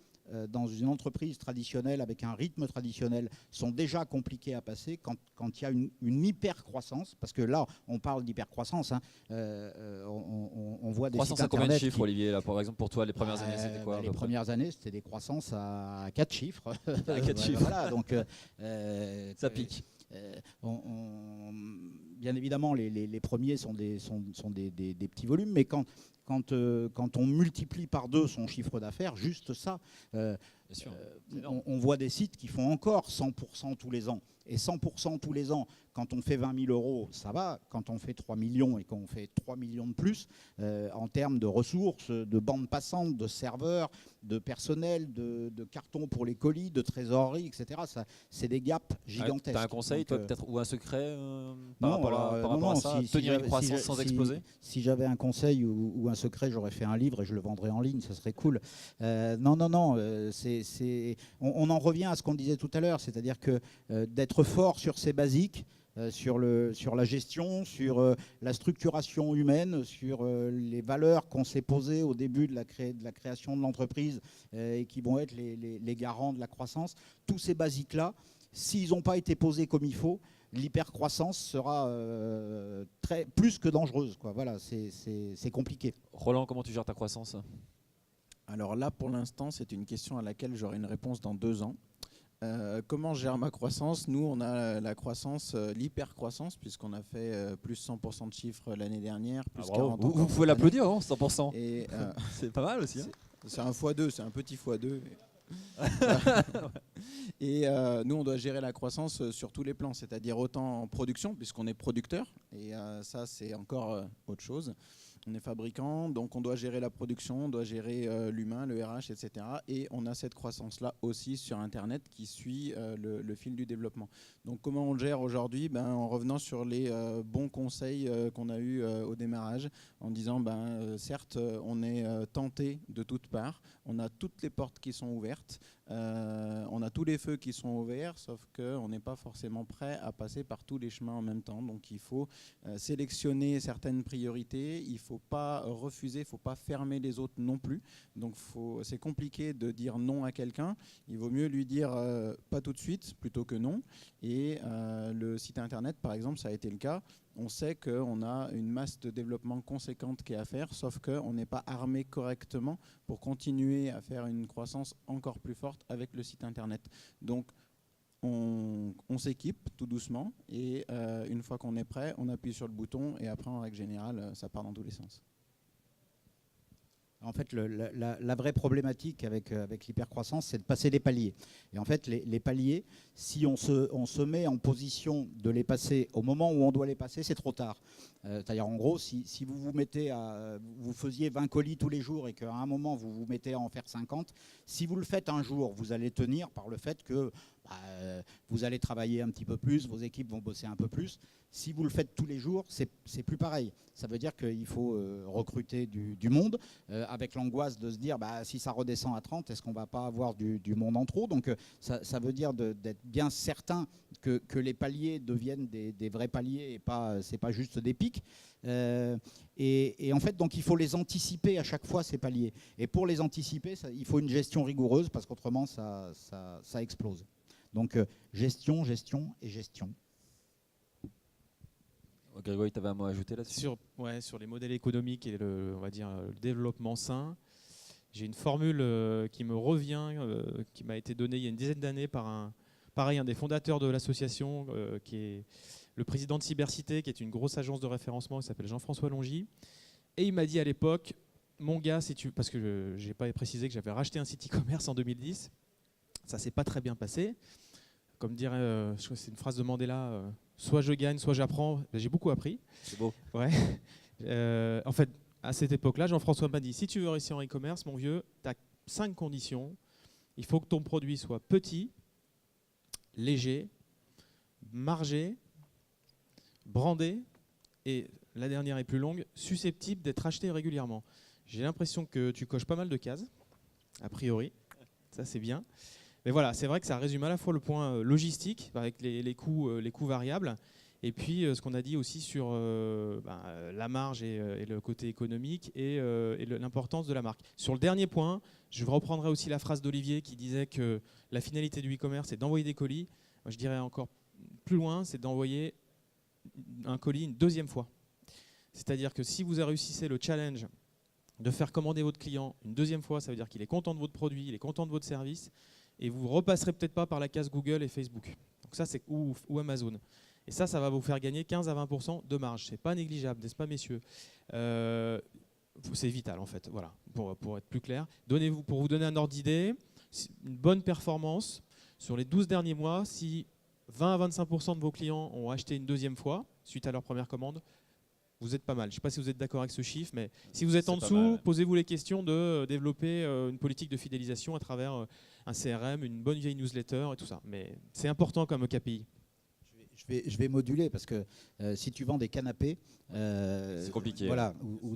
dans une entreprise traditionnelle avec un rythme traditionnel sont déjà compliqués à passer quand il y a une hyper-croissance, parce que là on parle d'hyper-croissance, hein, on voit des croissance sites à combien de internet chiffres, Olivier, là, par exemple pour toi les premières années c'était quoi les premières années c'était des croissances à 4 chiffres. À 4 chiffres. Voilà, donc ça pique. Bien évidemment, les premiers sont des petits volumes, mais quand on multiplie par 2 son chiffre d'affaires, juste ça, on voit des sites qui font encore 100% tous les ans. Et 100% tous les ans, quand on fait 20 000 euros, ça va. Quand on fait 3 millions et qu'on fait 3 millions de plus, en termes de ressources, de bandes passantes, de serveurs, de personnel, de cartons pour les colis, de trésorerie, etc., c'est des gaps gigantesques. Tu as un conseil, toi, peut-être, ou un secret par rapport à ça, tenir une croissance sans exploser? Si j'avais un conseil ou un secret, j'aurais fait un livre et je le vendrais en ligne, ça serait cool. Non, on en revient à ce qu'on disait tout à l'heure, c'est-à-dire que d'être fort sur ses basiques, sur la gestion, sur la structuration humaine, sur les valeurs qu'on s'est posées au début de la création de l'entreprise et qui vont être les garants de la croissance. Tous ces basiques-là, s'ils n'ont pas été posés comme il faut, l'hypercroissance sera plus que dangereuse, quoi. Voilà, c'est compliqué. Roland, comment tu gères ta croissance? Alors là, pour l'instant, c'est une question à laquelle j'aurai une réponse dans 2 ans. Comment je gère ma croissance? Nous, on a la croissance, l'hyper-croissance, puisqu'on a fait plus 100% de chiffres l'année dernière, plus 40%. Vous pouvez l'applaudir, hein, 100%. Et c'est pas mal aussi. Hein. C'est un x2, c'est un petit x2. Et nous, on doit gérer la croissance sur tous les plans, c'est-à-dire autant en production, puisqu'on est producteur, et ça, c'est encore autre chose. On est fabricant, donc on doit gérer la production, on doit gérer l'humain, le RH, etc. Et on a cette croissance-là aussi sur Internet qui suit le fil du développement. Donc comment on le gère aujourd'hui? En revenant sur les bons conseils qu'on a eus au démarrage, en disant certes, on est tenté de toutes parts, on a toutes les portes qui sont ouvertes, on a tous les feux qui sont ouverts, sauf qu'on n'est pas forcément prêt à passer par tous les chemins en même temps. Donc il faut sélectionner certaines priorités, il ne faut pas refuser, il ne faut pas fermer les autres non plus. Donc c'est compliqué de dire non à quelqu'un, il vaut mieux lui dire pas tout de suite plutôt que non. Et le site internet par exemple, ça a été le cas. On sait qu'on a une masse de développement conséquente qui est à faire, sauf qu'on n'est pas armé correctement pour continuer à faire une croissance encore plus forte avec le site internet. Donc on s'équipe tout doucement et une fois qu'on est prêt, on appuie sur le bouton et après en règle générale, ça part dans tous les sens. En fait, la vraie problématique avec l'hypercroissance, c'est de passer les paliers. Et en fait, les paliers, si on se met en position de les passer au moment où on doit les passer, c'est trop tard. C'est-à-dire, en gros, si vous faisiez 20 colis tous les jours et qu'à un moment, vous vous mettez à en faire 50, si vous le faites un jour, vous allez tenir par le fait que vous allez travailler un petit peu plus, vos équipes vont bosser un peu plus. Si vous le faites tous les jours, c'est plus pareil. Ça veut dire qu'il faut recruter du monde avec l'angoisse de se dire si ça redescend à 30, est-ce qu'on ne va pas avoir du monde en trop? Donc ça veut dire d'être bien certain que les paliers deviennent des vrais paliers et c'est pas juste des pics. Et en fait, donc il faut les anticiper à chaque fois, ces paliers. Et pour les anticiper, il faut une gestion rigoureuse parce qu'autrement ça explose. Donc gestion et gestion. Grégory, tu avais un mot à ajouter là-dessus? Sur les modèles économiques et on va dire, le développement sain, j'ai une formule qui me revient, qui m'a été donnée il y a une dizaine d'années par un des fondateurs de l'association, qui est le président de Cybercité, qui est une grosse agence de référencement, qui s'appelle Jean-François Longy. Et il m'a dit à l'époque, mon gars, parce que je n'ai pas précisé que j'avais racheté un site e-commerce en 2010, ça ne s'est pas très bien passé. Comme dirait, je crois que c'est une phrase de Mandela, soit je gagne, soit j'apprends. J'ai beaucoup appris. C'est beau. Ouais. En fait, à cette époque-là, Jean-François m'a dit, si tu veux réussir en e-commerce, mon vieux, tu as 5 conditions. Il faut que ton produit soit petit, léger, margé, brandé, et la dernière est plus longue, susceptible d'être acheté régulièrement. J'ai l'impression que tu coches pas mal de cases, a priori. Ça, c'est bien. Mais voilà, c'est vrai que ça résume à la fois le point logistique, avec les coûts variables, et puis ce qu'on a dit aussi sur la marge et le côté économique et l'importance de la marque. Sur le dernier point, je reprendrai aussi la phrase d'Olivier qui disait que la finalité du e-commerce, c'est d'envoyer des colis. Moi, je dirais encore plus loin, c'est d'envoyer un colis une deuxième fois. C'est-à-dire que si vous réussissez le challenge de faire commander votre client une deuxième fois, ça veut dire qu'il est content de votre produit, il est content de votre service, et vous ne repasserez peut-être pas par la case Google et Facebook. Donc ça, c'est ou Amazon. Et ça va vous faire gagner 15 à 20% de marge. Ce n'est pas négligeable, n'est-ce pas, messieurs? C'est vital, en fait, voilà, pour être plus clair. Pour vous donner un ordre d'idée, une bonne performance sur les 12 derniers mois, si 20 à 25% de vos clients ont acheté une deuxième fois suite à leur première commande, vous êtes pas mal. Je ne sais pas si vous êtes d'accord avec ce chiffre, mais si vous êtes en dessous, posez-vous les questions de développer une politique de fidélisation à travers un CRM, une bonne vieille newsletter et tout ça. Mais c'est important comme KPI. Je vais moduler parce que si tu vends des canapés, c'est compliqué. Voilà,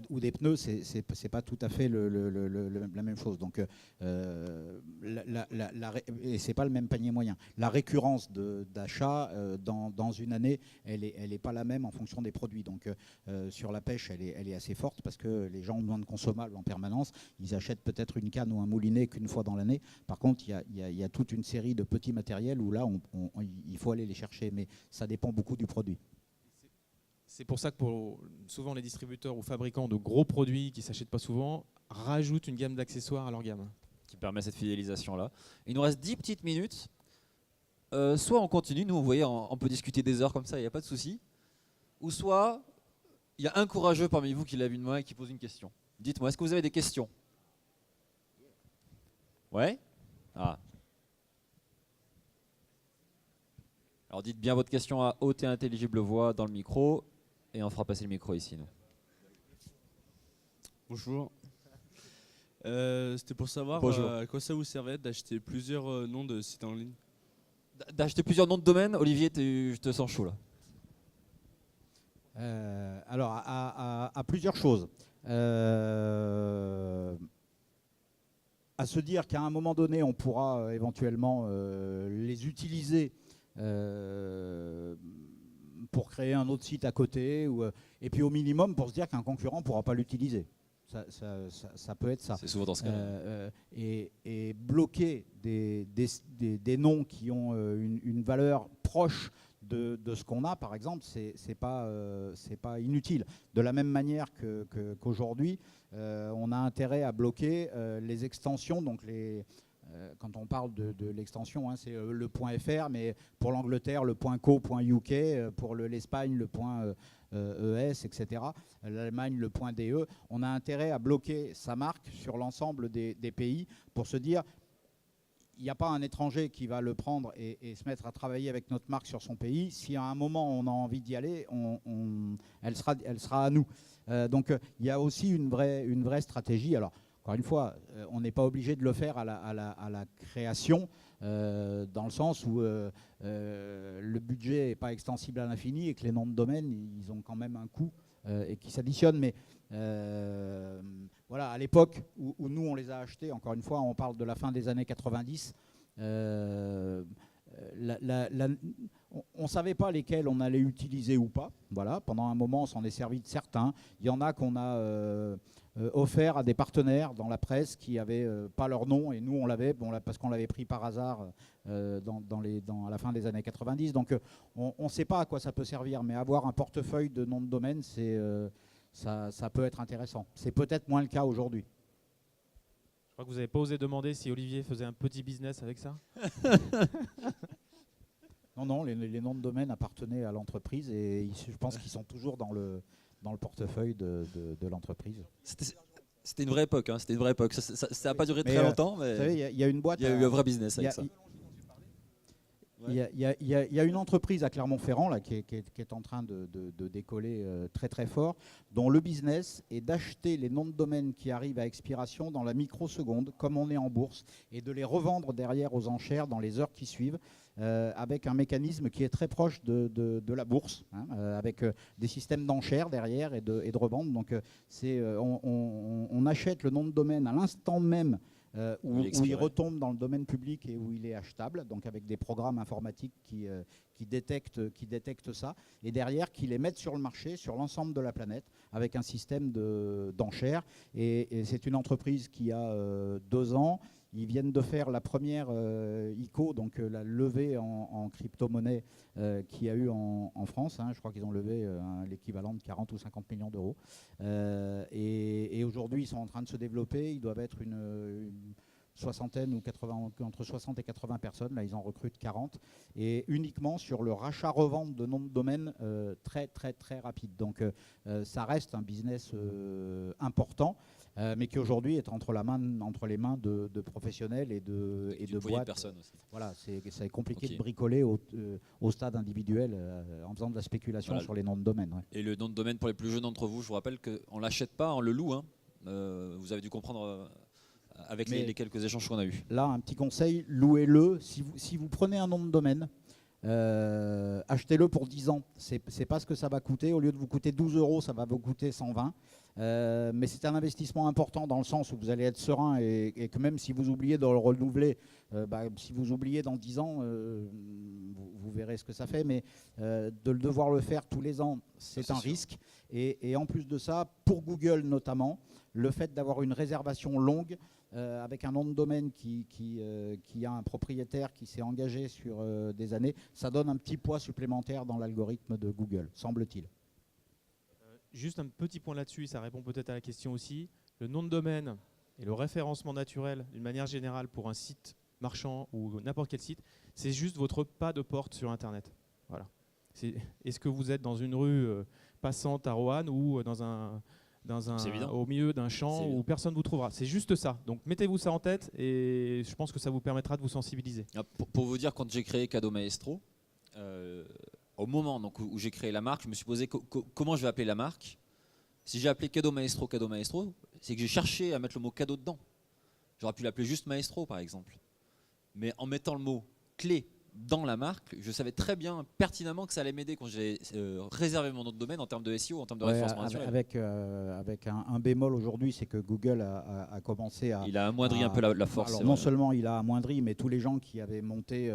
ou des pneus, c'est pas tout à fait la même chose. Donc, et c'est pas le même panier moyen. La récurrence d'achat dans une année, elle est pas la même en fonction des produits. Donc, sur la pêche, elle est assez forte parce que les gens ont besoin de consommables en permanence. Ils achètent peut-être une canne ou un moulinet qu'une fois dans l'année. Par contre, il y a toute une série de petits matériels où là, il faut aller les chercher. Mais ça dépend beaucoup du produit. C'est pour ça que souvent les distributeurs ou fabricants de gros produits qui ne s'achètent pas souvent rajoutent une gamme d'accessoires à leur gamme. Qui permet cette fidélisation-là. Il nous reste 10 petites minutes. Soit on continue, nous vous voyez, on peut discuter des heures comme ça, il n'y a pas de souci. Ou soit il y a un courageux parmi vous qui lève une main et qui pose une question. Dites-moi, est-ce que vous avez des questions? Ouais? Ah. Alors dites bien votre question à haute et intelligible voix dans le micro et on fera passer le micro ici. Nous. Bonjour. C'était pour savoir à quoi ça vous servait d'acheter plusieurs noms de sites en ligne. D'acheter plusieurs noms de domaine, Olivier, je te sens chaud là. Alors à plusieurs choses. À se dire qu'à un moment donné, on pourra éventuellement les utiliser pour créer un autre site à côté, et puis au minimum pour se dire qu'un concurrent ne pourra pas l'utiliser. Ça peut être ça. C'est souvent dans ce cas-là. Et bloquer des noms qui ont une valeur proche de ce qu'on a, par exemple, c'est pas inutile. De la même manière qu'aujourd'hui, on a intérêt à bloquer les extensions, donc quand on parle de l'extension, hein, c'est le .fr, mais pour l'Angleterre, le .co.uk, pour l'Espagne, le .es, etc. L'Allemagne, le .de. On a intérêt à bloquer sa marque sur l'ensemble des pays pour se dire, il n'y a pas un étranger qui va le prendre et se mettre à travailler avec notre marque sur son pays. Si à un moment on a envie d'y aller, elle sera à nous. Donc il y a aussi une vraie stratégie. Alors, encore une fois, on n'est pas obligé de le faire à la création, dans le sens où le budget n'est pas extensible à l'infini et que les noms de domaine, ils ont quand même un coût et qui s'additionnent. Mais voilà, à l'époque où nous, on les a achetés, encore une fois, on parle de la fin des années 90, on ne savait pas lesquels on allait utiliser ou pas. Voilà, pendant un moment, on s'en est servi de certains. Il y en a qu'on a offert à des partenaires dans la presse qui n'avaient pas leur nom, et nous on l'avait parce qu'on l'avait pris par hasard à la fin des années 90. Donc on ne sait pas à quoi ça peut servir, mais avoir un portefeuille de noms de domaine, ça peut être intéressant. C'est peut-être moins le cas aujourd'hui. Je crois que vous n'avez pas osé demander si Olivier faisait un petit business avec ça. Non, les noms de domaine appartenaient à l'entreprise et je pense qu'ils sont toujours dans le portefeuille de l'entreprise. C'était une vraie époque, hein, c'était une vraie époque. Ça n'a pas duré très longtemps, mais vous savez, il y a une boîte. Il y a eu un vrai business avec ça. Il y a une entreprise à Clermont-Ferrand là, qui est en train de décoller très très fort, dont le business est d'acheter les noms de domaine qui arrivent à expiration dans la microseconde, comme on est en bourse, et de les revendre derrière aux enchères dans les heures qui suivent, avec un mécanisme qui est très proche de la bourse, hein, avec des systèmes d'enchères derrière et de revente. Donc on achète le nom de domaine à l'instant même où il retombe dans le domaine public et où il est achetable, donc avec des programmes informatiques qui détectent ça, et derrière qui les mettent sur le marché sur l'ensemble de la planète avec un système d'enchères. Et c'est une entreprise qui a 2 ans. Ils viennent de faire la première ICO, donc la levée en crypto-monnaie qu'il y a eu en France. Hein. Je crois qu'ils ont levé l'équivalent de 40 ou 50 millions d'euros. Et aujourd'hui, ils sont en train de se développer. Ils doivent être une soixantaine ou 80, entre 60 et 80 personnes. Là, ils en recrutent 40. Et uniquement sur le rachat-revente de noms de domaine très, très, très rapide. Donc, ça reste un business important. Mais qui aujourd'hui est entre les mains de professionnels et de boîtes. Personnes aussi. Voilà, c'est compliqué de bricoler au stade individuel en faisant de la spéculation sur les noms de domaine. Ouais. Et le nom de domaine pour les plus jeunes d'entre vous, je vous rappelle qu'on ne l'achète pas, on le loue. Hein. Vous avez dû comprendre avec les quelques échanges qu'on a eus. Là, un petit conseil, louez-le. Si vous prenez un nom de domaine, achetez-le pour 10 ans. C'est pas ce que ça va coûter. Au lieu de vous coûter 12 €, ça va vous coûter 120. Mais c'est un investissement important dans le sens où vous allez être serein et que même si vous oubliez de le renouveler, si vous oubliez dans 10 ans, vous verrez ce que ça fait. Mais de devoir le faire tous les ans, c'est un risque. Et en plus de ça, pour Google notamment, le fait d'avoir une réservation longue, avec un nom de domaine qui a un propriétaire qui s'est engagé sur des années, ça donne un petit poids supplémentaire dans l'algorithme de Google, semble-t-il. Juste un petit point là-dessus, ça répond peut-être à la question aussi. Le nom de domaine et le référencement naturel, d'une manière générale, pour un site marchand ou n'importe quel site, c'est juste votre pas de porte sur Internet. Voilà. Est-ce que vous êtes dans une rue passante à Roanne ou au milieu d'un champ où personne ne vous trouvera? C'est juste ça. Donc mettez-vous ça en tête et je pense que ça vous permettra de vous sensibiliser. Pour vous dire, quand j'ai créé Cadeau Maestro, au moment donc, où j'ai créé la marque, je me suis posé comment je vais appeler la marque. Si j'ai appelé Cadeau Maestro, c'est que j'ai cherché à mettre le mot cadeau dedans. J'aurais pu l'appeler juste Maestro par exemple. Mais en mettant le mot clé dans la marque, je savais très bien pertinemment que ça allait m'aider quand j'ai réservé mon nom de domaine en termes de SEO, en termes de référencement naturel. Avec un bémol aujourd'hui, c'est que Google a commencé à... Il a amoindri un peu la force. Alors, non seulement il a amoindri, mais tous les gens qui avaient monté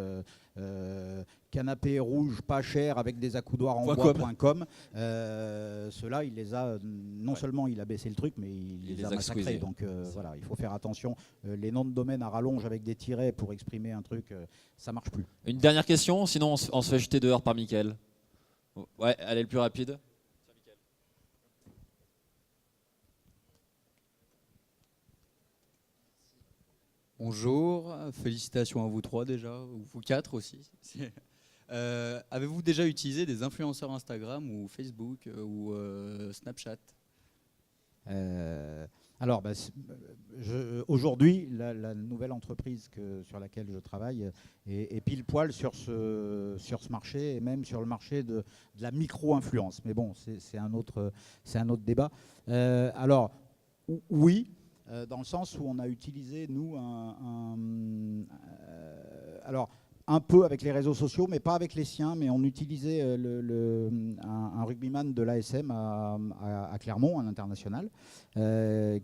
canapé rouge pas cher avec des accoudoirs en bois.com, ceux-là, il les a... Non seulement il a baissé le truc, mais il les a massacrés. Donc voilà, il faut faire attention. Les noms de domaine à rallonge avec des tirets pour exprimer un truc, ça marche plus. Une dernière question, sinon on se fait jeter dehors par Mickaël. Ouais, allez le plus rapide. Bonjour, félicitations à vous 3 déjà, ou vous 4 aussi. Avez-vous déjà utilisé des influenceurs Instagram ou Facebook ou Snapchat? Alors, aujourd'hui, la nouvelle entreprise sur laquelle je travaille est pile poil sur ce marché et même sur le marché de la micro-influence. Mais bon, c'est un autre débat. Alors, oui, dans le sens où on a utilisé, nous, alors, un peu avec les réseaux sociaux, mais pas avec les siens, mais on utilisait un rugbyman de l'ASM à Clermont, un international,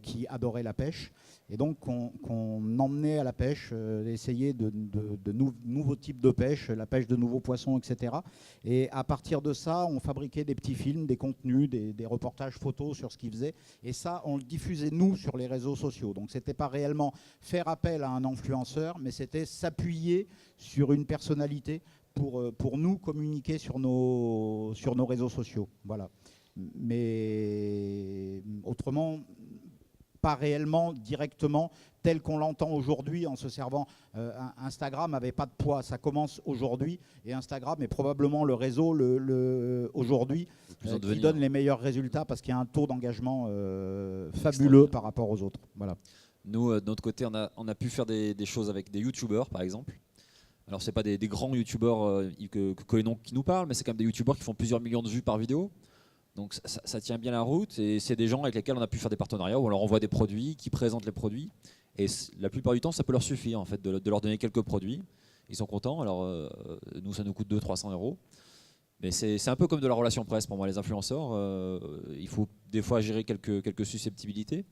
qui adorait la pêche et donc qu'on emmenait à la pêche, essayer de nouveaux types de pêche, la pêche de nouveaux poissons, etc. Et à partir de ça, on fabriquait des petits films, des contenus, des reportages photos sur ce qu'ils faisaient, et ça, on le diffusait nous sur les réseaux sociaux. Donc c'était pas réellement faire appel à un influenceur, mais c'était s'appuyer sur une personnalité pour nous communiquer sur nos réseaux sociaux. Voilà. Mais autrement, pas réellement, directement, tel qu'on l'entend aujourd'hui en se servant. Instagram n'avait pas de poids, ça commence aujourd'hui, et Instagram est probablement le réseau aujourd'hui qui donne les meilleurs résultats parce qu'il y a un taux d'engagement fabuleux par rapport aux autres. Voilà. Nous, de notre côté, on a pu faire des choses avec des youtubeurs, par exemple. Alors, ce n'est pas des grands youtubeurs que les noms qui nous parlent, mais c'est quand même des youtubeurs qui font plusieurs millions de vues par vidéo. Donc, ça tient bien la route. Et c'est des gens avec lesquels on a pu faire des partenariats où on leur envoie des produits, qui présentent les produits. Et la plupart du temps, ça peut leur suffire en fait, de leur donner quelques produits. Ils sont contents. Alors, nous, ça nous coûte 200-300 €. Mais c'est un peu comme de la relation presse pour moi, les influenceurs. Il faut des fois gérer quelques susceptibilités.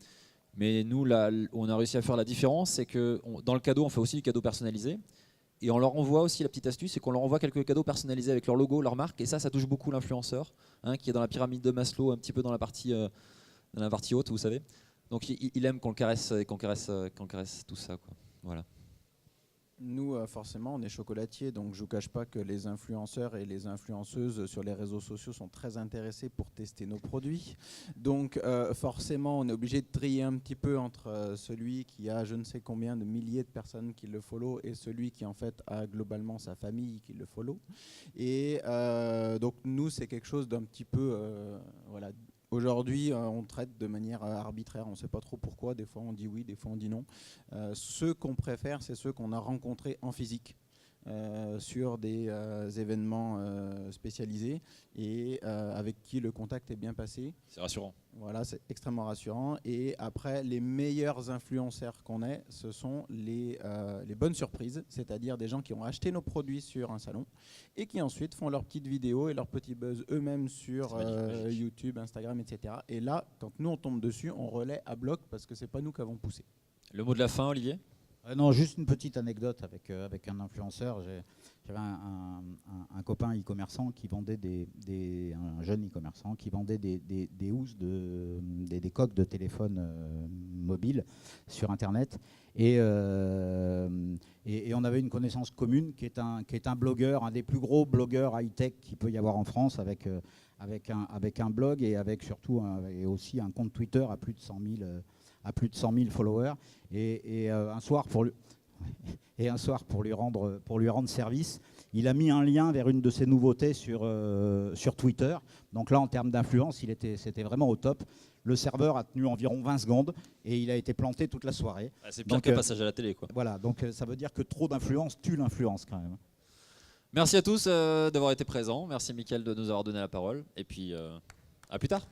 Mais nous, là, on a réussi à faire la différence, c'est que dans le cadeau, on fait aussi du cadeau personnalisé. Et on leur envoie aussi, la petite astuce, c'est qu'on leur envoie quelques cadeaux personnalisés avec leur logo, leur marque. Et ça touche beaucoup l'influenceur, qui est dans la pyramide de Maslow, un petit peu dans la partie haute, vous savez. Donc il aime qu'on le caresse et qu'on caresse tout ça, quoi. Voilà. Nous, forcément, on est chocolatier, donc je ne vous cache pas que les influenceurs et les influenceuses sur les réseaux sociaux sont très intéressés pour tester nos produits. Donc forcément, on est obligé de trier un petit peu entre celui qui a je ne sais combien de milliers de personnes qui le follow et celui qui en fait a globalement sa famille qui le follow. Et donc nous, c'est quelque chose d'un petit peu... voilà. Aujourd'hui, on traite de manière arbitraire, on ne sait pas trop pourquoi, des fois on dit oui, des fois on dit non. Ceux qu'on préfère, c'est ceux qu'on a rencontrés en physique, sur des événements spécialisés et avec qui le contact est bien passé. C'est rassurant. Voilà, c'est extrêmement rassurant. Et après, les meilleurs influenceurs qu'on ait, ce sont les bonnes surprises, c'est-à-dire des gens qui ont acheté nos produits sur un salon et qui ensuite font leurs petites vidéos et leurs petits buzz eux-mêmes sur YouTube, Instagram, etc. Et là, quand nous on tombe dessus, on relaie à bloc parce que c'est pas nous qui avons poussé. Le mot de la fin, Olivier ? Non, juste une petite anecdote avec un influenceur. J'avais un copain e-commerçant qui vendait un jeune e-commerçant qui vendait des housses, des coques de téléphone mobile sur Internet. Et on avait une connaissance commune qui est un blogueur, un des plus gros blogueurs high-tech qu'il peut y avoir en France, avec un blog et avec surtout et aussi un compte Twitter à plus de 100 000 followers, et un soir pour lui rendre service, il a mis un lien vers une de ses nouveautés sur Twitter. Donc là, en termes d'influence, c'était vraiment au top. Le serveur a tenu environ 20 secondes et il a été planté toute la soirée. C'est pire qu'un passage à la télé, quoi. Voilà, donc ça veut dire que trop d'influence tue l'influence quand même. Merci à tous d'avoir été présents. Merci Mickaël de nous avoir donné la parole. Et puis à plus tard.